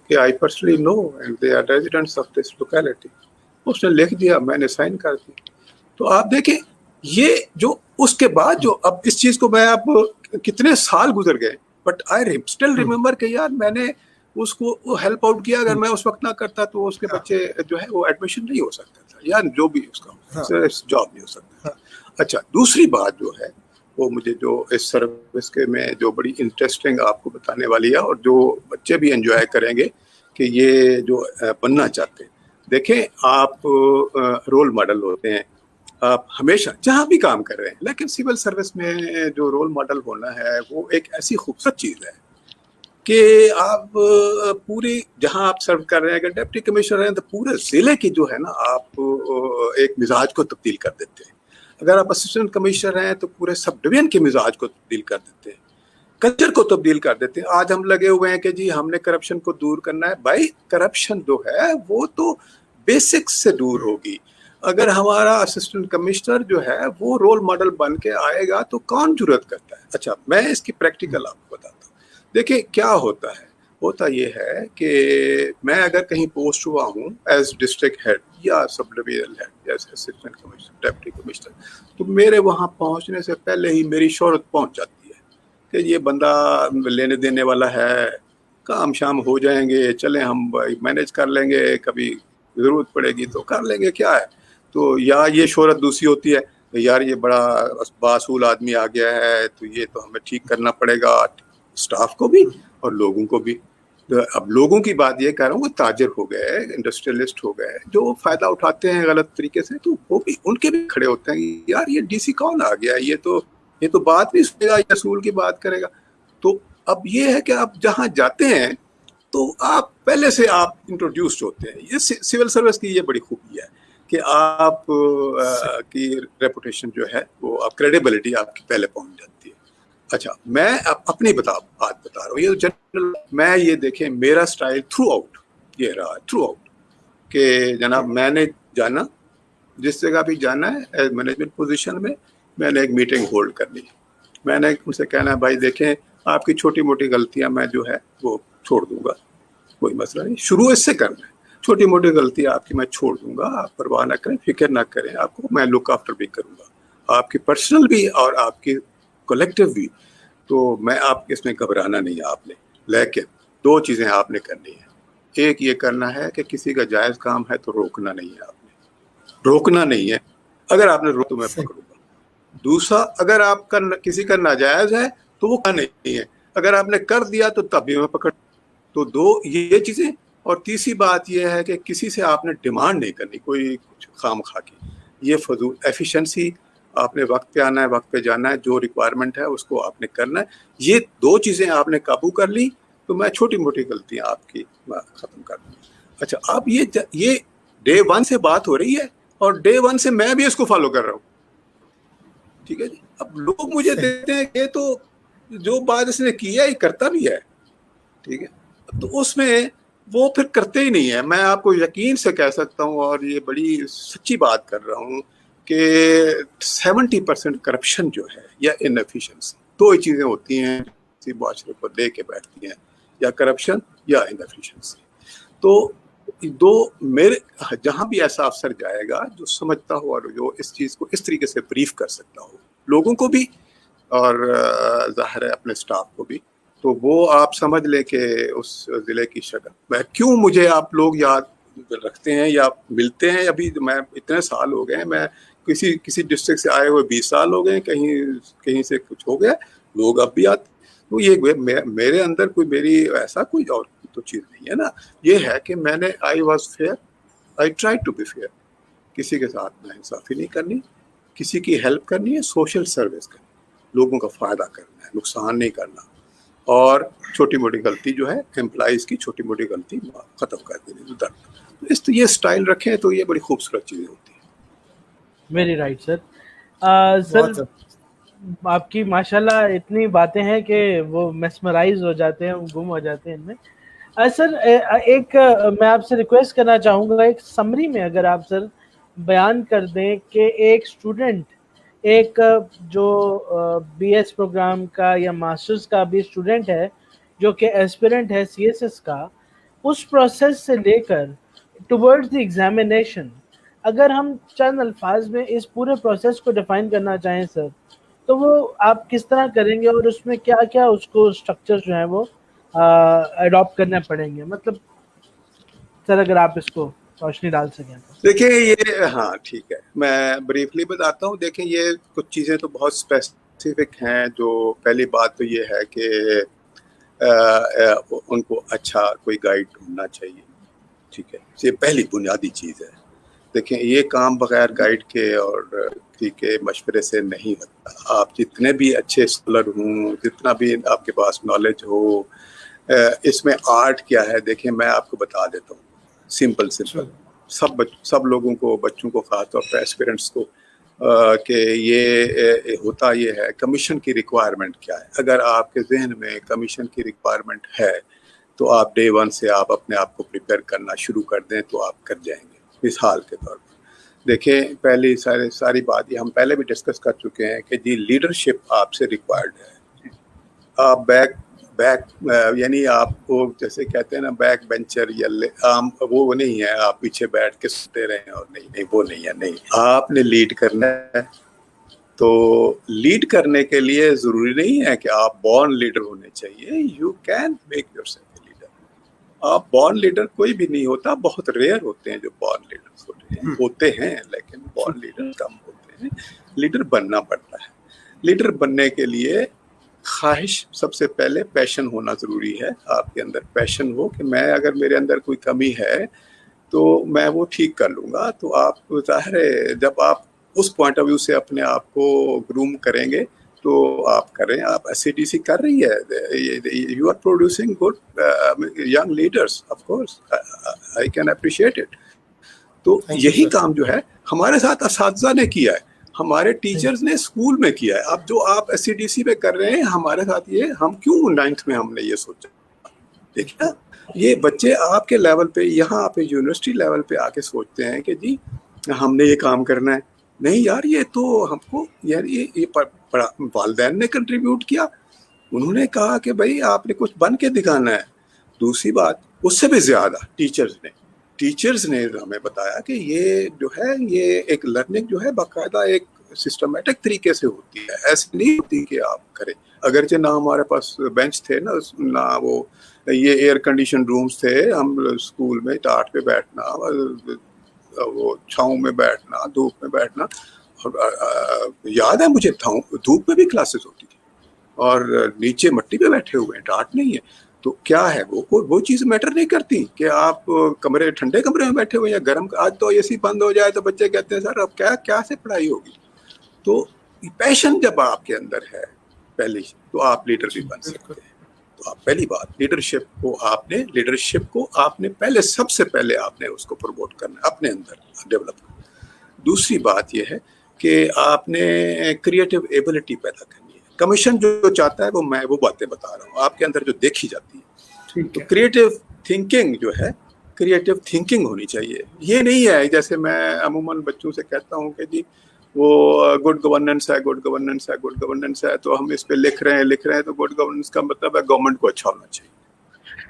کہ I personally know and they are residents of this locality. اس نے لکھ دیا, میں نے سائن کر دی. تو آپ دیکھیں یہ جو اس کے بعد جو اب اس چیز کو میں اب کتنے سال گزر گئے, بٹ آئی اسٹل ریممبر کہ یار میں نے اس کو ہیلپ آؤٹ کیا. اگر میں اس وقت نہ کرتا تو اس کے بچے جو ہے وہ ایڈمیشن نہیں ہو سکتا تھا, یا جو بھی اس کا جاب نہیں ہو سکتا تھا. اچھا, دوسری بات جو ہے وہ مجھے جو اس سروس کے میں جو بڑی انٹرسٹنگ آپ کو بتانے والی ہے, اور جو بچے بھی انجوائے کریں گے, کہ یہ جو بننا چاہتے ہیں. دیکھیں آپ رول ماڈل ہوتے ہیں, آپ ہمیشہ جہاں بھی کام کر رہے ہیں, لیکن سول سروس میں جو رول ماڈل ہونا ہے وہ ایک ایسی خوبصورت چیز ہے کہ آپ پوری جہاں آپ سرو کر رہے ہیں, اگر ڈپٹی کمشنر ہیں تو پورے ضلع کی جو ہے نا آپ ایک مزاج کو تبدیل کر دیتے ہیں. اگر آپ اسسٹنٹ کمشنر ہیں تو پورے سب ڈویژن کے مزاج کو تبدیل کر دیتے ہیں, کلچر کو تبدیل کر دیتے ہیں. آج ہم لگے ہوئے ہیں کہ جی ہم نے کرپشن کو دور کرنا ہے. بھائی کرپشن جو ہے وہ تو بیسکس سے دور ہوگی. اگر ہمارا اسسٹنٹ کمشنر جو ہے وہ رول ماڈل بن کے آئے گا تو کون جرات کرتا ہے. اچھا میں اس کی پریکٹیکل آپ کو بتاتا ہوں. دیکھیں کیا ہوتا ہے, ہوتا یہ ہے کہ میں اگر کہیں پوسٹ ہوا ہوں ایز ڈسٹرکٹ ہیڈ یا سب ڈویژن ہیڈ یا اسسٹنٹ کمشنر ڈپٹی کمشنر, تو میرے وہاں پہنچنے سے پہلے ہی میری شہرت پہنچ جاتی ہے کہ یہ بندہ لینے دینے والا ہے, کام شام ہو جائیں گے, چلیں ہم مینیج کر لیں گے, کبھی ضرورت پڑے گی تو کر لیں گے, کیا ہے. تو یا یہ شہرت دوسری ہوتی ہے, یار یہ بڑا باصول آدمی آ گیا ہے تو یہ تو ہمیں ٹھیک کرنا پڑے گا, اسٹاف کو بھی اور لوگوں کو بھی. اب لوگوں کی بات یہ کہہ رہا ہوں, وہ تاجر ہو گئے, انڈسٹریلسٹ ہو گئے, جو فائدہ اٹھاتے ہیں غلط طریقے سے, تو وہ بھی ان کے بھی کھڑے ہوتے ہیں, یار یہ ڈی سی کون آ گیا, یہ تو بات نہیں سنے گا, یہ اصول کی بات کرے گا. تو اب یہ ہے کہ آپ جہاں جاتے ہیں تو آپ پہلے سے آپ انٹروڈیوسڈ ہوتے ہیں. یہ سول سروس کی یہ بڑی خوبی ہے کہ آپ کی ریپوٹیشن جو ہے وہ آپ کریڈیبلٹی آپ کی پہلے پہنچ جاتی ہے. اچھا میں اپنی بات بتا رہا ہوں, یہ جنرل میں یہ دیکھیں میرا سٹائل تھرو آؤٹ یہ رہا, تھرو آؤٹ کہ جناب میں نے جانا جس جگہ بھی جانا ہے مینجمنٹ پوزیشن میں نے ایک میٹنگ ہولڈ کرنی, میں نے ان سے کہنا بھائی دیکھیں آپ کی چھوٹی موٹی غلطیاں میں جو ہے وہ چھوڑ دوں گا, کوئی مسئلہ نہیں, شروع اس سے کرنا ہے, چھوٹی موٹی غلطی آپ کی میں چھوڑ دوں گا, آپ پرواہ نہ کریں, فکر نہ کریں, آپ کو میں لک آفٹر بھی کروں گا, آپ کی پرسنل بھی اور آپ کی کلیکٹیو بھی. تو میں آپ اس میں گھبرانا نہیں ہے آپ نے. لیکن دو چیزیں آپ نے کرنی ہے, ایک یہ کرنا ہے کہ کسی کا جائز کام ہے تو روکنا نہیں ہے, آپ نے روکنا نہیں ہے, اگر آپ نے روک تو میں پکڑوں گا. دوسرا اگر آپ کا کسی کا ناجائز ہے تو وہ کرنا نہیں ہے, اگر آپ نے کر دیا تو تب بھی میں پکڑ. تو دو یہ چیزیں. اور تیسری بات یہ ہے کہ کسی سے آپ نے ڈیمانڈ نہیں کرنی کوئی کچھ خام خواہ کی, یہ فضول. ایفیشنسی, آپ نے وقت پہ آنا ہے, وقت پہ جانا ہے, جو ریکوائرمنٹ ہے اس کو آپ نے کرنا ہے. یہ دو چیزیں آپ نے قابو کر لی تو میں چھوٹی موٹی غلطیاں آپ کی ختم کر دوں. اچھا اب یہ ڈے 1 سے بات ہو رہی ہے اور ڈے 1 سے میں بھی اس کو فالو کر رہا ہوں, ٹھیک ہے جی. اب لوگ مجھے دیتے ہیں کہ تو جو بات اس نے کی ہے یہ کرتا بھی ہے, ٹھیک ہے, تو اس میں وہ پھر کرتے ہی نہیں ہے. میں آپ کو یقین سے کہہ سکتا ہوں اور یہ بڑی سچی بات کر رہا ہوں کہ 70% کرپشن جو ہے یا انفیشنسی, دو ہی چیزیں ہوتی ہیں کسی معاشرے کو دے کے بیٹھتی ہیں, یا کرپشن یا انفیشنسی. تو دو میرے جہاں بھی ایسا افسر جائے گا جو سمجھتا ہو اور جو اس چیز کو اس طریقے سے بریف کر سکتا ہو لوگوں کو بھی اور ظاہر ہے اپنے سٹاف کو بھی, تو وہ آپ سمجھ لیں کہ اس ضلع کی شکل. میں کیوں مجھے آپ لوگ یاد رکھتے ہیں یا ملتے ہیں, ابھی میں اتنے سال ہو گئے ہیں, میں کسی ڈسٹرکٹ سے آئے ہوئے 20 سال ہو گئے, کہیں سے کچھ ہو گیا, لوگ اب بھی آتے. تو یہ میرے اندر کوئی میری ایسا کوئی اور تو چیز نہیں ہے نا, یہ ہے کہ میں نے I was fair, I try to be fair, کسی کے ساتھ ناانصافی نہیں کرنی, کسی کی ہیلپ کرنی ہے, سوشل سروس کرنی, لوگوں کا فائدہ کرنا ہے, نقصان نہیں کرنا, اور چھوٹی موٹی غلطی جو ہے امپلائیز کی چھوٹی موٹی غلطی ختم کر دینی. تو یہ سٹائل رکھیں تو یہ بڑی خوبصورت چیزیں ہوتی ہیں. Very right sir. سر آپ کی ماشاءاللہ اتنی باتیں ہیں کہ وہ میسمرائز ہو جاتے ہیں, گم ہو جاتے ہیں ان میں. سر ایک میں آپ سے ریکویسٹ کرنا چاہوں گا, ایک سمری میں اگر آپ سر بیان کر دیں کہ ایک اسٹوڈنٹ, ایک جو بی ایس پروگرام کا یا ماسٹرز کا بھی اسٹوڈنٹ ہے جو کہ ایسپیرنٹ ہے سی ایس ایس کا, اس پروسیس سے لے کر ٹورڈز دی ایگزامینیشن, اگر ہم چند الفاظ میں اس پورے پروسیس کو ڈیفائن کرنا چاہیں سر, تو وہ آپ کس طرح کریں گے اور اس میں کیا کیا اس کو اسٹرکچر جو ہیں وہ اڈاپٹ کرنے پڑیں گے؟ مطلب سر اگر آپ اس کو روشنی ڈال سکیں. دیکھیں یہ ہاں ٹھیک ہے, میں بریفلی بتاتا ہوں. دیکھیں یہ کچھ چیزیں تو بہت اسپیسیفک ہیں. جو پہلی بات تو یہ ہے کہ ان کو اچھا کوئی گائیڈ ڈھونڈنا چاہیے. ٹھیک ہے, یہ پہلی بنیادی چیز ہے. دیکھیں یہ کام بغیر گائیڈ کے اور کے مشورے سے نہیں ہوتا. آپ جتنے بھی اچھے اسکالر ہوں, جتنا بھی آپ کے پاس نالج ہو, اس میں آرٹ کیا ہے دیکھیں میں آپ کو بتا دیتا ہوں سمپل. سب لوگوں کو, بچوں کو خاص طور پہ ایسپیرنٹس کو, کہ یہ ہوتا یہ ہے کمیشن کی ریکوائرمنٹ کیا ہے. اگر آپ کے ذہن میں کمیشن کی ریکوائرمنٹ ہے تو آپ ڈے 1 سے آپ اپنے آپ کو پریپیئر کرنا شروع کر دیں تو آپ کر جائیں گے. مثال کے طور پر دیکھیں, پہلی ساری بات یہ ہم پہلے بھی ڈسکس کر چکے ہیں کہ جی لیڈرشپ آپ سے ریکوائرڈ ہے. آپ بیک یعنی آپ کو جیسے کہتے ہیں نا بیک بینچر یا وہ نہیں ہے آپ پیچھے بیٹھ کے سنتے رہے اور نہیں وہ نہیں ہے. نہیں, آپ نے لیڈ کرنا ہے. تو لیڈ کرنے کے لیے ضروری نہیں ہے کہ آپ بورن لیڈر ہونے چاہیے. You can make your self a leader. آپ بورن لیڈر کوئی بھی نہیں ہوتا, بہت ریئر ہوتے ہیں جو بورن لیڈر ہوتے ہیں لیکن بورن لیڈر کم ہوتے ہیں. لیڈر بننا پڑتا ہے. لیڈر بننے کے لیے خواہش سب سے پہلے پیشن ہونا ضروری ہے. آپ کے اندر پیشن ہو کہ میں اگر میرے اندر کوئی کمی ہے تو میں وہ ٹھیک کر لوں گا. تو آپ ظاہر ہے جب آپ اس پوائنٹ آف ویو سے اپنے آپ کو گروم کریں گے تو آپ کریں. آپ ایس سی ڈی سی کر رہی ہے, you are producing good young leaders, of course I can appreciate it. تو یہی کام جو ہے ہمارے ساتھ اساتذہ نے کیا ہے, ہمارے ٹیچرز نے اسکول میں کیا ہے. اب جو آپ ایس سی ڈی سی میں کر رہے ہیں ہمارے ساتھ یہ ہم کیوں 9th میں ہم نے یہ سوچا. دیکھیں یہ بچے آپ کے لیول پہ یہاں پہ یونیورسٹی لیول پہ آ کے سوچتے ہیں کہ جی ہم نے یہ کام کرنا ہے. نہیں یار, یہ تو ہم کو یار یہ والدین نے کنٹریبیوٹ کیا. انہوں نے کہا کہ بھائی آپ نے کچھ بن کے دکھانا ہے. دوسری بات اس سے بھی زیادہ ٹیچرز نے ہمیں بتایا کہ یہ جو ہے یہ ایک لرننگ جو ہے باقاعدہ ایک سسٹمیٹک طریقے سے ہوتی ہے. ایسی نہیں ہوتی کہ آپ کریں. اگرچہ نہ ہمارے پاس بینچ تھے نہ وہ یہ ایئر کنڈیشن رومز تھے. ہم اسکول میں ٹاٹ پہ بیٹھنا, وہ چھاؤں میں بیٹھنا, دھوپ میں بیٹھنا. یاد ہے مجھے دھوپ میں بھی کلاسز ہوتی تھی اور نیچے مٹی پہ بیٹھے ہوئے ہیں, ٹاٹ نہیں ہے. تو کیا ہے وہ چیز میٹر نہیں کرتی کہ آپ ٹھنڈے کمرے میں بیٹھے ہوئے یا گرم. آج تو اے سی بند ہو جائے تو بچے کہتے ہیں سر اب کیا سے پڑھائی ہوگی. تو پیشن جب آپ کے اندر ہے پہلے تو آپ لیڈر بھی بن سکتے ہیں. تو آپ پہلی بات لیڈرشپ کو آپ نے پہلے سب سے پہلے آپ نے اس کو پروموٹ کرنا ہے, اپنے اندر ڈیولپ کرنا. دوسری بات یہ ہے کہ آپ نے کریٹو ایبلٹی پیدا کرنی ہے. کمیشن جو چاہتا ہے میں وہ باتیں بتا رہا ہوں آپ کے اندر جو دیکھی جاتی ہے. تو کریٹو تھنکنگ جو ہے, کریٹو تھنکنگ ہونی چاہیے. یہ نہیں ہے جیسے میں عموماً بچوں سے کہتا ہوں کہ جی وہ گڈ گورننس ہے تو ہم اس پہ لکھ رہے ہیں تو گڈ گورننس کا مطلب ہے گورنمنٹ کو اچھا ہونا چاہیے.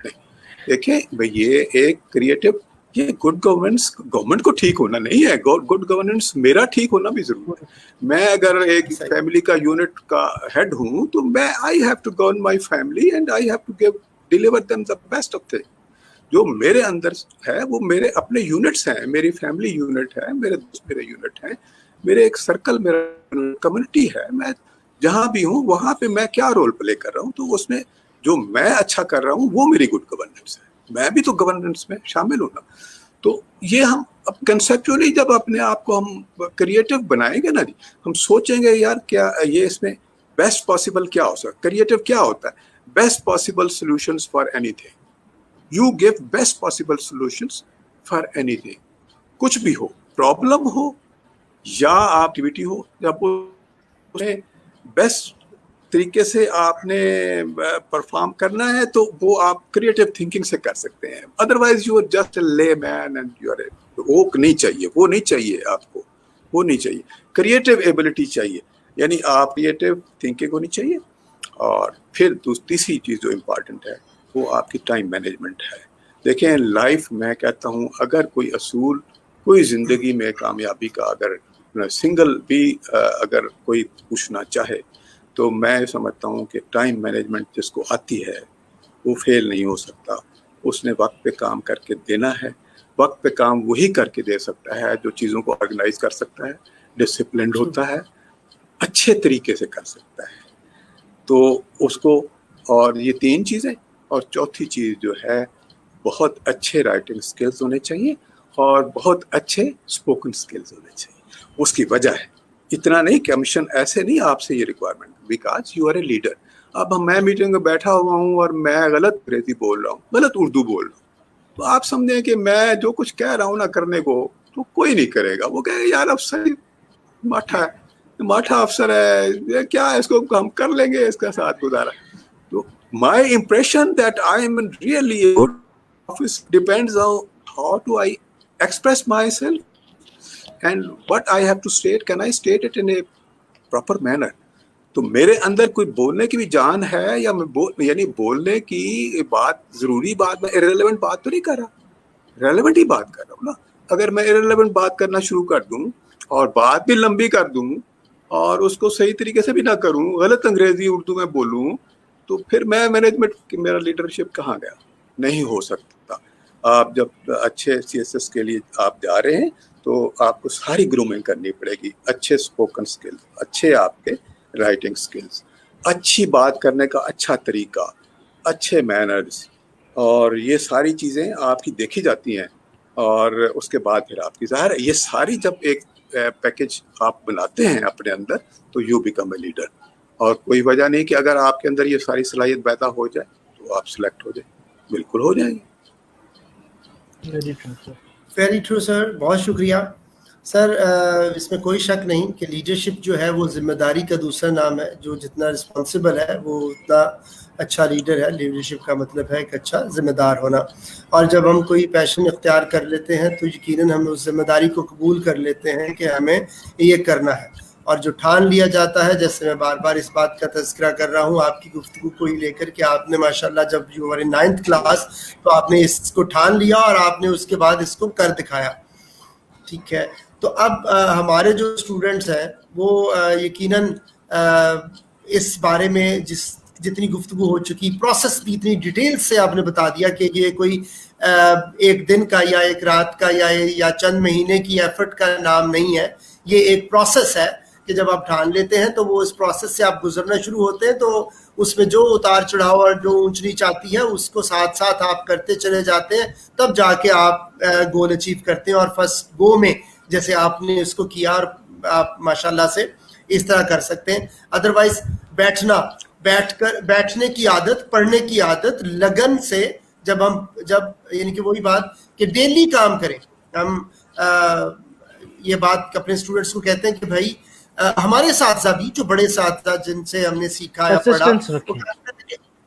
نہیں, دیکھیں بھائی یہ ایک کریٹو, یہ گڈ گورننس گورنمنٹ کو ٹھیک ہونا نہیں ہے, گڈ گورننس میرا ٹھیک ہونا بھی ضروری ہے. میں اگر ایک فیملی کا یونٹ کا ہیڈ ہوں تو میں I have to govern my family and I have to deliver them the best of thing. جو میرے اندر ہے وہ میرے اپنے یونٹس ہیں, میری فیملی یونٹ ہے, میرے دوست میرے یونٹ ہیں, میرے ایک سرکل میرا کمیونٹی ہے. میں جہاں بھی ہوں وہاں پہ میں کیا رول پلے کر رہا ہوں تو اس میں جو میں اچھا کر رہا ہوں وہ میری گڈ گورننس ہے. میں بھی تو گورننس میں شامل ہوں نا. تو یہ ہم اب کنسیپچولی جب اپنے آپ کو ہم کریٹو بنائیں گے نا جی, ہم سوچیں گے یار کیا یہ اس میں بیسٹ پاسبل کیا ہو سکتا ہے. کریٹو کیا ہوتا ہے؟ Best possible solutions for any thing. You give best possible solutions for any thing. کچھ بھی ہو, پرابلم ہو یا ایکٹیویٹی ہو, جب بیسٹ طریقے سے آپ نے پرفارم کرنا ہے تو وہ آپ کریٹو تھنکنگ سے کر سکتے ہیں. Otherwise you are just a layman and you are وہ نہیں چاہیے آپ کو, وہ نہیں چاہیے. کریٹو ایبلٹی چاہیے, یعنی آپ کریٹو تھنکنگ ہونی چاہیے. اور پھر تیسری چیز جو امپورٹنٹ ہے وہ آپ کی ٹائم مینجمنٹ ہے. دیکھیں لائف میں کہتا ہوں اگر کوئی اصول, کوئی زندگی میں کامیابی کا اگر سنگل بھی اگر کوئی پوچھنا چاہے تو میں سمجھتا ہوں کہ ٹائم مینجمنٹ جس کو آتی ہے وہ فیل نہیں ہو سکتا. اس نے وقت پہ کام کر کے دینا ہے. وقت پہ کام وہی کر کے دے سکتا ہے جو چیزوں کو آرگنائز کر سکتا ہے, ڈسپلنڈ ہوتا ہے, اچھے طریقے سے کر سکتا ہے. تو اس کو اور یہ 3 چیزیں. اور چوتھی چیز جو ہے بہت اچھے رائٹنگ سکلز ہونے چاہیے اور بہت اچھے اسپوکن سکلز ہونے چاہیے. اس کی وجہ ہے اتنا نہیں کمیشن ایسے نہیں آپ سے یہ requirement, because you are a leader. اب میں میٹنگ میں بیٹھا ہوا ہوں اور میں غلط انگریزی بول رہا ہوں, غلط اردو بول رہا ہوں, تو آپ سمجھیں کہ میں جو کچھ کہہ رہا ہوں نا کرنے کو تو کوئی نہیں کرے گا. وہ کہے گا یار افسر ماٹھا افسر ہے, یہ کیا ہے, اس کو ہم کر لیں گے اس کا ساتھ گزارا. تو my impression that I am really good office depends on how do I express myself and what I have to state, can I state it in a proper manner. تو میرے اندر کوئی بولنے کی بھی جان ہے یا میں یعنی بولنے کی بات ضروری بات, میں irrelevant بات تو نہیں کر رہا, ریلیونٹ ہی بات کر رہا ہوں نا. اگر میں irrelevant بات کرنا شروع کر دوں اور بات بھی لمبی کر دوں اور اس کو صحیح طریقے سے بھی نہ کروں, غلط انگریزی اردو میں بولوں, تو پھر میں مینجمنٹ میرا لیڈرشپ کہاں گیا؟ نہیں ہو سکتا. آپ جب اچھے CSS کے لیے آپ جا رہے ہیں تو آپ کو ساری گرومنگ کرنی پڑے گی, اچھے اسپوکن اسکل, اچھے آپ کے رائٹنگ اسکلز, اچھی بات کرنے کا اچھا طریقہ, اچھے مینرز, اور یہ ساری چیزیں آپ کی دیکھی جاتی ہیں. اور اس کے بعد پھر آپ کی ظاہر ہے یہ ساری جب ایک پیکج آپ بناتے ہیں اپنے اندر تو یو بیکم اے لیڈر. اور کوئی وجہ نہیں کہ اگر آپ کے اندر یہ ساری صلاحیت پیدا ہو جائے تو آپ سلیکٹ ہو جائیں, بالکل ہو جائیں گے. ویری ٹرو سر, بہت شکریہ سر. اس میں کوئی شک نہیں کہ لیڈرشپ جو ہے وہ ذمہ داری کا دوسرا نام ہے. جو جتنا رسپانسبل ہے وہ اتنا اچھا لیڈر ہے. لیڈرشپ کا مطلب ہے ایک اچھا ذمہ دار ہونا. اور جب ہم کوئی پیشن اختیار کر لیتے ہیں تو یقیناً ہم اس ذمہ داری کو قبول کر لیتے ہیں کہ ہمیں یہ کرنا ہے. اور جو ٹھان لیا جاتا ہے, جیسے میں بار بار اس بات کا تذکرہ کر رہا ہوں آپ کی گفتگو کو ہی لے کر کہ آپ نے ماشاءاللہ جب you are in 9th class تو آپ نے اس کو ٹھان لیا اور آپ نے اس کے بعد اس کو کر دکھایا. ٹھیک ہے, تو اب ہمارے جو اسٹوڈنٹس ہیں وہ یقیناً اس بارے میں جتنی گفتگو ہو چکی, پروسیس بھی اتنی ڈیٹیل سے آپ نے بتا دیا کہ یہ کوئی ایک دن کا یا ایک رات کا یا چند مہینے کی ایفرٹ کا نام نہیں ہے. یہ ایک پروسیس ہے کہ جب آپ ٹھان لیتے ہیں تو وہ اس پروسیس سے آپ گزرنا شروع ہوتے ہیں, تو اس میں جو اتار چڑھاؤ اور جو اونچ نیچ آتی ہے اس کو ساتھ ساتھ آپ کرتے چلے جاتے ہیں, تب جا کے آپ گول اچیو کرتے ہیں. اور فرسٹ گو میں جیسے آپ نے اس کو کیا اور آپ ماشاءاللہ سے اس طرح کر سکتے ہیں. ادروائز بیٹھنے کی عادت, پڑھنے کی عادت, لگن سے جب یعنی کہ وہی بات کہ ڈیلی کام کریں. ہم یہ بات اپنے اسٹوڈنٹس کو کہتے ہیں کہ بھائی ہمارے اساتذہ بھی جو بڑے اساتذہ جن سے ہم نے سیکھا یا پڑھا,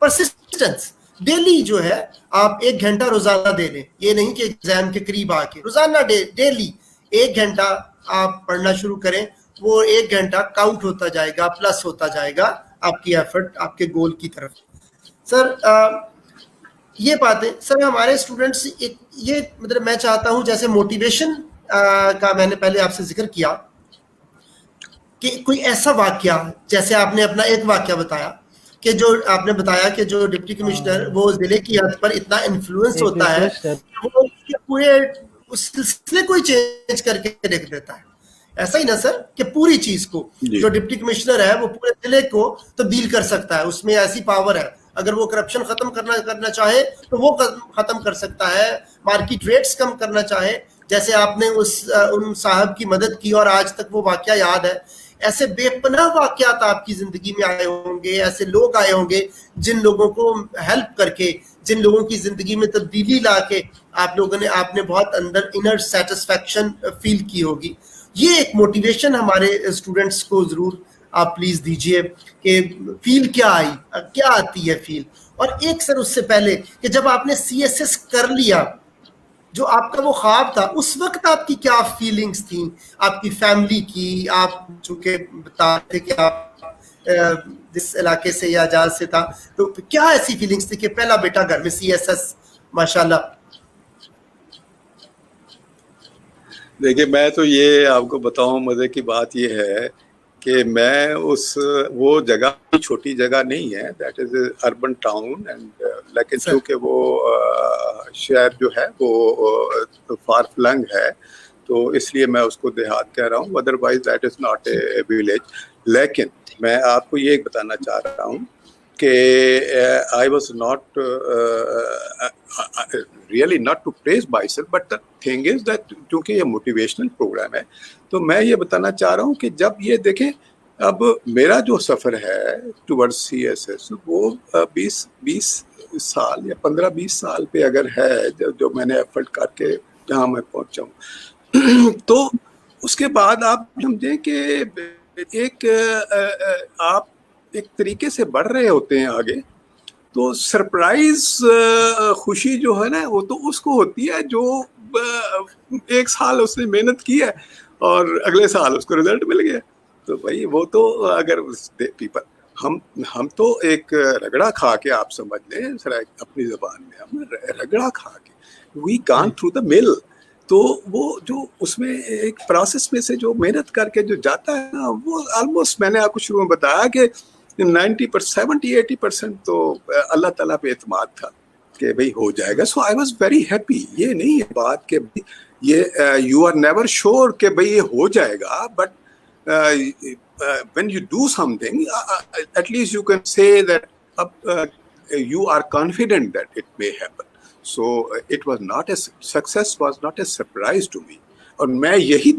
پرسسٹنس ڈیلی جو ہے آپ 1 گھنٹہ روزانہ دے لیں. یہ نہیں کہ ایگزام کے قریب آ کے, روزانہ ڈیلی 1 گھنٹہ آپ پڑھنا شروع کریں. وہ 1 گھنٹہ کاؤنٹ ہوتا جائے گا, پلس ہوتا جائے گا آپ کی ایفرٹ آپ کے گول کی طرف. سر یہ باتیں سر ہمارے اسٹوڈنٹس یہ مطلب میں چاہتا ہوں جیسے موٹیویشن کا میں نے پہلے آپ سے ذکر کیا کہ کوئی ایسا واقعہ, جیسے آپ نے اپنا ایک واقعہ بتایا کہ جو آپ نے بتایا کہ جو ڈپٹی کمشنر وہ ضلع کی حد پر اتنا انفلوئنس ہوتا ہے کہ وہ پورے اس سلسلے کو ہی چینج کر کے رکھ دیتا ہے. ایسا ہی نا سر کہ پوری چیز کو جو ڈپٹی کمشنر ہے وہ پورے ضلع کو تبدیل کر سکتا ہے, اس میں ایسی پاور ہے. اگر وہ کرپشن ختم کرنا چاہے تو وہ ختم کر سکتا ہے, مارکیٹ ریٹس کم کرنا چاہے, جیسے آپ نے ان صاحب کی مدد کی اور آج تک وہ واقعہ یاد ہے. ایسے بے پناہ واقعات آپ کی زندگی میں آئے ہوں گے, ایسے لوگ آئے ہوں گے جن لوگوں کو ہیلپ کر کے, جن لوگوں کی زندگی میں تبدیلی لا کے آپ نے بہت اندر انر سیٹسفیکشن فیل کی ہوگی. یہ ایک موٹیویشن ہمارے اسٹوڈنٹس کو ضرور آپ پلیز دیجئے کہ فیل کیا آتی ہے فیل. اور ایک سر اس سے پہلے کہ جب آپ نے CSS کر لیا, جو آپ کا وہ خواب تھا, اس وقت آپ کی کیا فیلنگز تھیں, آپ کی فیملی کی؟ آپ چونکہ بتا تھے کہ آپ جس علاقے سے یا جہاز سے تھا, تو کیا ایسی فیلنگز تھی کہ پہلا بیٹا گھر میں CSS ماشاءاللہ؟ دیکھیے میں تو یہ آپ کو بتاؤں, مزے کی بات یہ ہے کہ میں وہ جگہ چھوٹی جگہ نہیں ہے, that is urban town, and لیکن چونکہ وہ شہر جو ہے وہ فار فلنگ ہے تو اس لیے میں اس کو دیہات کہہ رہا ہوں, otherwise that is not a village. لیکن میں آپ کو یہ بتانا چاہ رہا ہوں کہ I was not really not to praise myself, but the thing is that چونکہ یہ موٹیویشنل پروگرام ہے تو میں یہ بتانا چاہ رہا ہوں کہ جب یہ دیکھیں اب میرا جو سفر ہے ٹورڈ CSS وہ 20 سال یا 15-20 سال پہ اگر ہے جو میں نے ایفرٹ کر کے جہاں میں پہنچا ہوں تو اس کے بعد آپ سمجھیں کہ ایک آپ ایک طریقے سے بڑھ رہے ہوتے ہیں آگے تو سرپرائز خوشی جو ہے نا وہ تو اس کو ہوتی ہے جو ایک سال اس نے محنت کی ہے اور اگلے سال اس کو رزلٹ مل گیا. تو بھائی وہ تو اگر پیپل ہم تو ایک رگڑا کھا کے آپ سمجھ لیں اپنی زبان میں ہم رگڑا کھا کے وی کان تھرو دا مل. تو وہ جو اس میں ایک پروسیس میں سے جو محنت کر کے جو جاتا ہے نا وہ آلموسٹ میں نے آپ کو شروع میں بتایا کہ 70-80% تو اللہ تعالیٰ پہ اعتماد تھا کہ بھئی ہو جائے گا. سو آئی واز ویری ہیپی. یہ نہیں ہے بات کہ یہ یو آر نیور شیور کہ بھئی یہ ہو جائے گا, but when you do something at least you can say that you are confident that it may happen. So it was not a success was not a surprise to me. اور میں یہی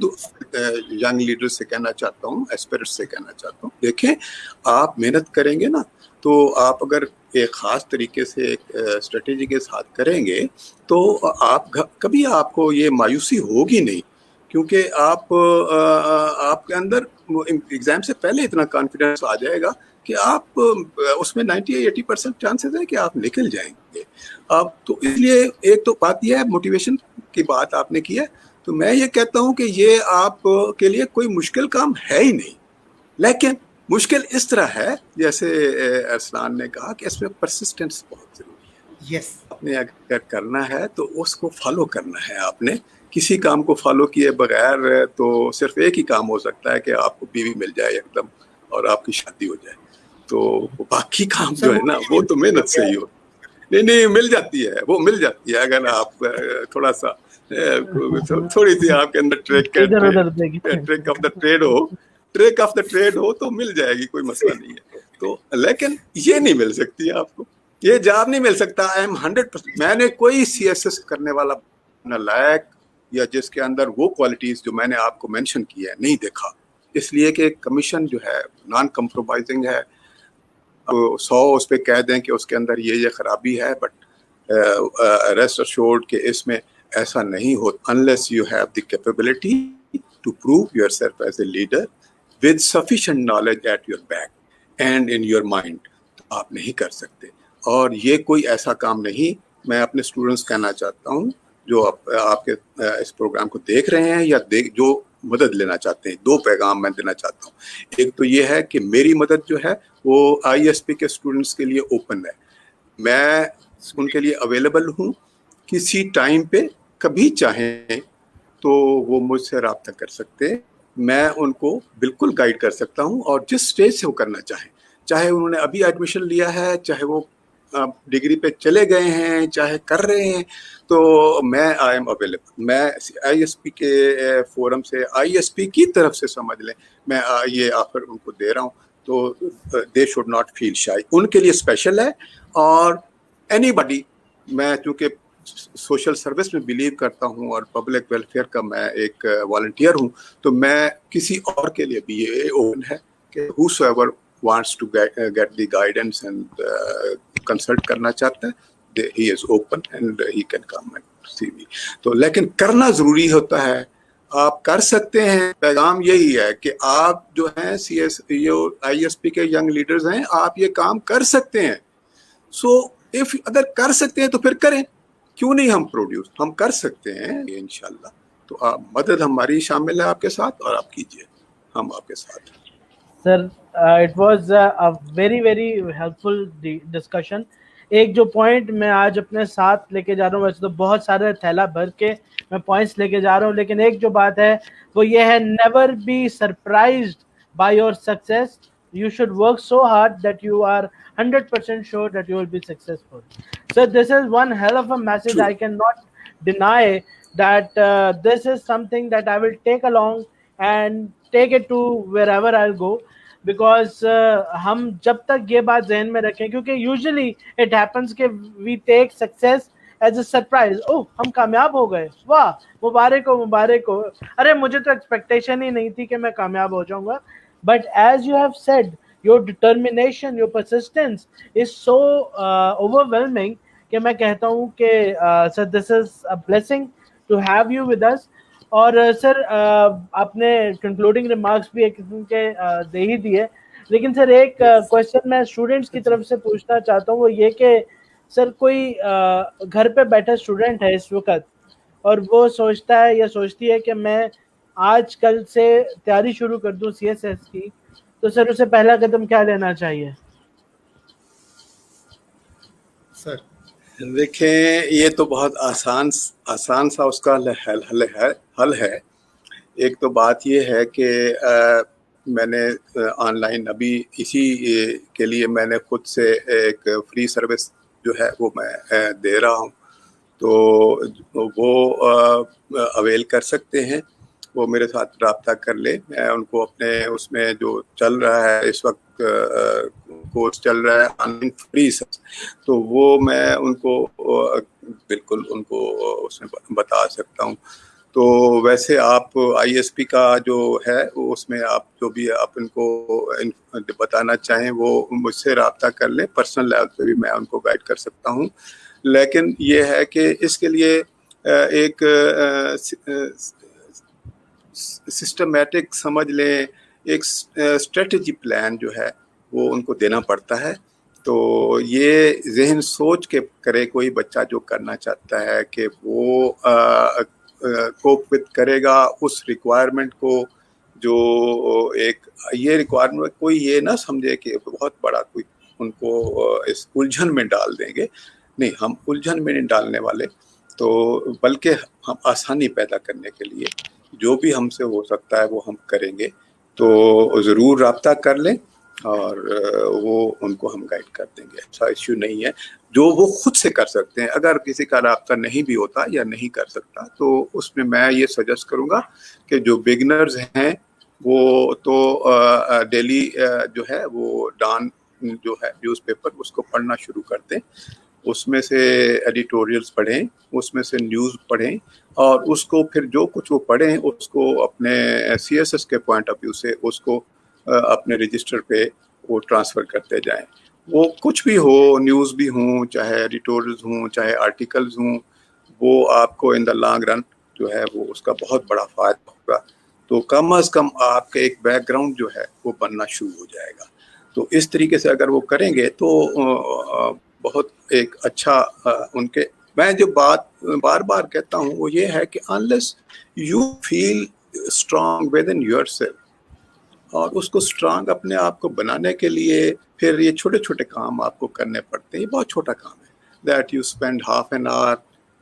young leader سے کہنا چاہتا ہوں, ایسپیرٹ سے کہنا چاہتا ہوں, دیکھیں آپ محنت کریں گے نا تو آپ اگر ایک خاص طریقے سے ایک اسٹریٹجی کے ساتھ کریں گے تو آپ کبھی آپ کو یہ مایوسی ہوگی نہیں, کیونکہ آپ کے اندر ایگزام سے پہلے اتنا کانفیڈنس آ جائے گا کہ آپ اس میں 90-80% چانسز ہے کہ آپ نکل جائیں گے. آپ تو اس لیے ایک تو بات یہ ہے موٹیویشن کی بات آپ نے کی ہے, تو میں یہ کہتا ہوں کہ یہ آپ کے لیے کوئی مشکل کام ہے ہی نہیں, لیکن مشکل اس طرح ہے جیسے ارسلان نے کہا کہ اس میں پرسسٹنس بہت ضروری ہے. یس, آپ نے اگر کرنا ہے تو اس کو فالو کرنا ہے. آپ نے کسی کام کو فالو کیے بغیر تو صرف ایک ہی کام ہو سکتا ہے کہ آپ کو بیوی مل جائے ایک دم اور آپ کی شادی ہو جائے, تو باقی کام جو ہے نا وہ تو محنت سے ہی ہو. نہیں مل جاتی ہے, وہ مل جاتی ہے اگر آپ تھوڑا سا تھوڑی سی آپ کے اندر ٹریک آف دا ٹریڈ ہو تو مل جائے گی, کوئی مسئلہ نہیں ہے. تو لیکن یہ نہیں مل سکتی آپ کو, یہ جاب نہیں مل سکتا. I am 100%. میں نے کوئی CSS کرنے والا لائق یا جس کے اندر وہ کوالٹیز جو میں نے آپ کو مینشن کی ہے نہیں دیکھا, اس لیے کہ کمیشن جو ہے نان کمپرومائزنگ ہے. 100 اس پہ کہہ دیں کہ اس کے اندر یہ خرابی ہے, بٹ ریسٹ assured کہ اس میں ایسا نہیں ہوتا unless you have the capability to prove yourself as a leader with sufficient knowledge at your back and in your mind. آپ نہیں کر سکتے. اور یہ کوئی ایسا کام نہیں, میں اپنے اسٹوڈنٹس کہنا چاہتا ہوں جو آپ کے اس پروگرام کو دیکھ رہے ہیں یا جو مدد لینا چاہتے ہیں. 2 پیغام میں دینا چاہتا ہوں. ایک تو یہ ہے کہ میری مدد جو ہے وہ ISP کے اسٹوڈنٹس کے لیے اوپن ہے. میں ان کے لیے اویلیبل ہوں, کسی ٹائم پہ کبھی چاہیں تو وہ مجھ سے رابطہ کر سکتے ہیں. میں ان کو بالکل گائیڈ کر سکتا ہوں, اور جس اسٹیج سے وہ کرنا چاہیں, چاہے انہوں نے ابھی ایڈمیشن لیا ہے, چاہے وہ ڈگری پہ چلے گئے ہیں, چاہے کر رہے ہیں, تو میں آئی ایم اویلیبل. میں ISP کے فورم سے ISP کی طرف سے سمجھ لیں میں یہ آفر ان کو دے رہا ہوں, تو دے شوڈ ناٹ فیل شائی. ان کے لیے اسپیشل ہے. اور اینی بڈی, میں چونکہ سوشل سروس میں بلیو کرتا ہوں اور پبلک ویلفیئر کا میں ایک والنٹیئر ہوں, تو میں کسی اور کے لیے بھی یہ اوپن ہے کہ whosoever wants to get the guidance and consult کرنا چاہتا ہے, he is open and he can come and see me. تو لیکن کرنا ضروری ہوتا ہے. آپ کر سکتے ہیں. پیغام یہی ہے کہ آپ جو ہیں ISP کے ینگ لیڈرز ہیں, آپ یہ کام کر سکتے ہیں. سو اگر کر سکتے ہیں تو پھر کریں, کیوں نہیں ہم پروڈیوس ہم کر سکتے ہیں انشاءاللہ. تو آپ مدد ہماری شامل ہے آپ کے ساتھ, اور آپ کیجئے, ہم آپ کے ساتھ ہیں. Sir it was a very very helpful discussion. ایک جو پوائنٹ میں آج اپنے ساتھ لے کے جا رہا ہوں, ویسے تو بہت سارے تھیلا بھر کے میں پوائنٹس لے کے جا رہا ہوں, لیکن ایک جو بات ہے وہ یہ ہے, never be surprised by your success. You should work so hard that you are 100% sure that you will be successful. So this is one hell of a message. True. I cannot deny that this is something that I will take along and take it to wherever I'll go. Because ہم جب تک یہ بات ذہن میں رکھیں, کیونکہ usually it happens کہ وی ٹیک سکسیس ایز اے سرپرائز. اوہ ہم کامیاب ہو گئے, واہ مبارک ہو مبارک ہو, ارے مجھے تو ایکسپیکٹیشن ہی نہیں تھی کہ میں کامیاب ہو جاؤں گا. But as you have said, your determination, your persistence is so overwhelming کہ میں کہتا ہوں کہ sir this is a blessing to have you with us. اور سر آپ نے کنکلوڈنگ ریمارکس بھی ایک قسم کے دے ہی دیے, لیکن سر ایک کوشچن میں اسٹوڈنٹس کی طرف سے پوچھنا چاہتا ہوں, وہ یہ کہ سر کوئی گھر پہ بیٹھا اسٹوڈنٹ ہے اس وقت اور وہ سوچتا ہے یا سوچتی ہے کہ میں آج کل سے تیاری شروع کر دوں سی ایس ایس کی, تو سر اسے پہلا قدم کیا لینا چاہیے؟ سر دیکھیں یہ تو بہت آسان سا اس کا حل ہے. ایک تو بات یہ ہے کہ میں نے آن لائن ابھی اسی کے لیے میں نے خود سے ایک فری سروس جو ہے وہ میں دے رہا ہوں, تو وہ اویل کر سکتے ہیں, وہ میرے ساتھ رابطہ کر لے. میں ان کو اپنے اس میں جو چل رہا ہے اس وقت کورس چل رہا ہے آن لائن فری, تو وہ میں ان کو بالکل ان کو اس میں بتا سکتا ہوں. تو ویسے آپ آئی ایس پی کا جو ہے اس میں آپ جو بھی آپ ان کو بتانا چاہیں وہ مجھ سے رابطہ کر لیں, پرسنل لیول پہ بھی میں ان کو گائیڈ کر سکتا ہوں. لیکن یہ ہے کہ اس کے لیے ایک سسٹمیٹک سمجھ لیں, ایک اسٹریٹجی پلان جو ہے وہ ان کو دینا پڑتا ہے. تو یہ ذہن سوچ کے کرے کوئی بچہ جو کرنا چاہتا ہے کہ وہ کوپ وتھ کرے گا اس ریکوائرمنٹ کو, جو ایک یہ ریکوائرمنٹ کوئی یہ نہ سمجھے کہ بہت بڑا کوئی ان کو اس الجھن میں ڈال دیں گے. نہیں, ہم الجھن میں نہیں ڈالنے والے, تو بلکہ ہم آسانی پیدا کرنے کے لیے جو بھی ہم سے ہو سکتا ہے وہ ہم کریں گے. تو ضرور رابطہ کر لیں اور وہ ان کو ہم گائیڈ کر دیں گے. ایسا ایشو نہیں ہے, جو وہ خود سے کر سکتے ہیں. اگر کسی کا رابطہ نہیں بھی ہوتا یا نہیں کر سکتا تو اس میں میں یہ سجیسٹ کروں گا کہ جو بگنرز ہیں وہ تو ڈیلی جو ہے وہ ڈان جو ہے نیوز پیپر اس کو پڑھنا شروع کر دیں, اس میں سے ایڈیٹوریلز پڑھیں, اس میں سے نیوز پڑھیں, اور اس کو پھر جو کچھ وہ پڑھیں اس کو اپنے سی ایس ایس کے پوائنٹ آف ویو سے اس کو اپنے رجسٹر پہ وہ ٹرانسفر کرتے جائیں. وہ کچھ بھی ہو, نیوز بھی ہوں, چاہے ایڈیٹوریلز ہوں, چاہے آرٹیکلز ہوں, وہ آپ کو ان دا لانگ رن جو ہے وہ اس کا بہت بڑا فائدہ ہوگا. تو کم از کم آپ کے ایک بیک گراؤنڈ جو ہے وہ بننا شروع ہو جائے گا. تو اس طریقے سے اگر وہ کریں گے تو بہت ایک اچھا ان کے, میں جو بات بار بار کہتا ہوں وہ یہ ہے کہ unless you feel strong within yourself, اور اس کو اسٹرانگ اپنے آپ کو بنانے کے لیے پھر یہ چھوٹے چھوٹے کام آپ کو کرنے پڑتے ہیں. یہ بہت چھوٹا کام ہے, that you spend half an hour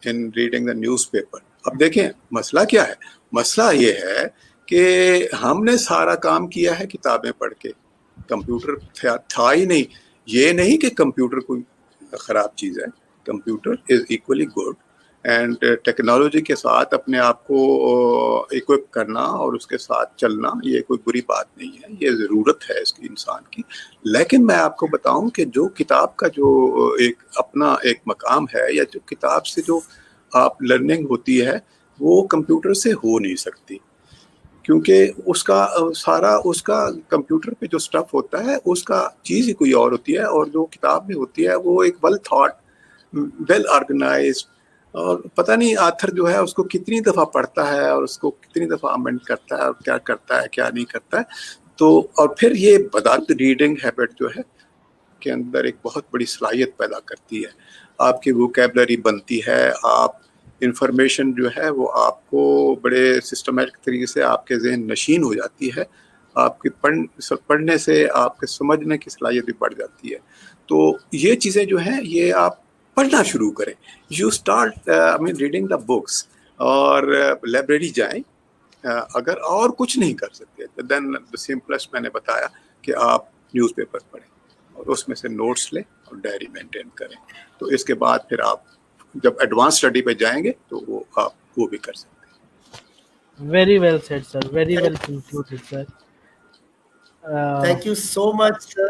in reading the newspaper. اب دیکھیں مسئلہ کیا ہے, مسئلہ یہ ہے کہ ہم نے سارا کام کیا ہے کتابیں پڑھ کے, کمپیوٹر تھا ہی نہیں. یہ نہیں کہ کمپیوٹر کوئی خراب چیز ہے, computer is equally good, and technology کے ساتھ اپنے آپ کو ایکوپ کرنا اور اس کے ساتھ چلنا یہ کوئی بری بات نہیں ہے, یہ ضرورت ہے اس کی انسان کی. لیکن میں آپ کو بتاؤں کہ جو کتاب کا جو ایک اپنا ایک مقام ہے, یا جو کتاب سے جو آپ لرننگ ہوتی ہے وہ کمپیوٹر سے ہو نہیں سکتی, کیونکہ اس کا سارا اس کا کمپیوٹر پہ جو سٹف ہوتا ہے اس کا چیز ہی کوئی اور ہوتی ہے, اور جو کتاب میں ہوتی ہے وہ ایک ویل تھاٹ, ویل آرگنائزڈ, اور پتہ نہیں آتھر جو ہے اس کو کتنی دفعہ پڑھتا ہے اور اس کو کتنی دفعہ امینڈ کرتا ہے اور کیا کرتا ہے کیا نہیں کرتا ہے. تو اور پھر یہ بدولت ریڈنگ ہیبٹ جو ہے کے اندر ایک بہت بڑی صلاحیت پیدا کرتی ہے, آپ کی ووکیبلری بنتی ہے, آپ انفارمیشن جو ہے وہ آپ کو بڑے سسٹمیٹک طریقے سے آپ کے ذہن نشین ہو جاتی ہے, آپ کی پڑھنے سے آپ کے سمجھنے کی صلاحیت بھی بڑھ جاتی ہے. تو یہ چیزیں جو ہیں یہ آپ پڑھنا شروع کریں. You start reading the books, اور لائبریری جائیں. اگر اور کچھ نہیں کر سکتے دین دا سمپلسٹ میں نے بتایا کہ آپ نیوز پیپر پڑھیں اور اس میں سے نوٹس لیں اور ڈائری مینٹین کریں. تو اس کے بعد پھر آپ جب ایڈوانس اسٹڈی پہ جائیں گے تو وہ آپ وہ بھی کر سکتے ہیں. Very well said sir, very well concluded sir. Thank you so much sir.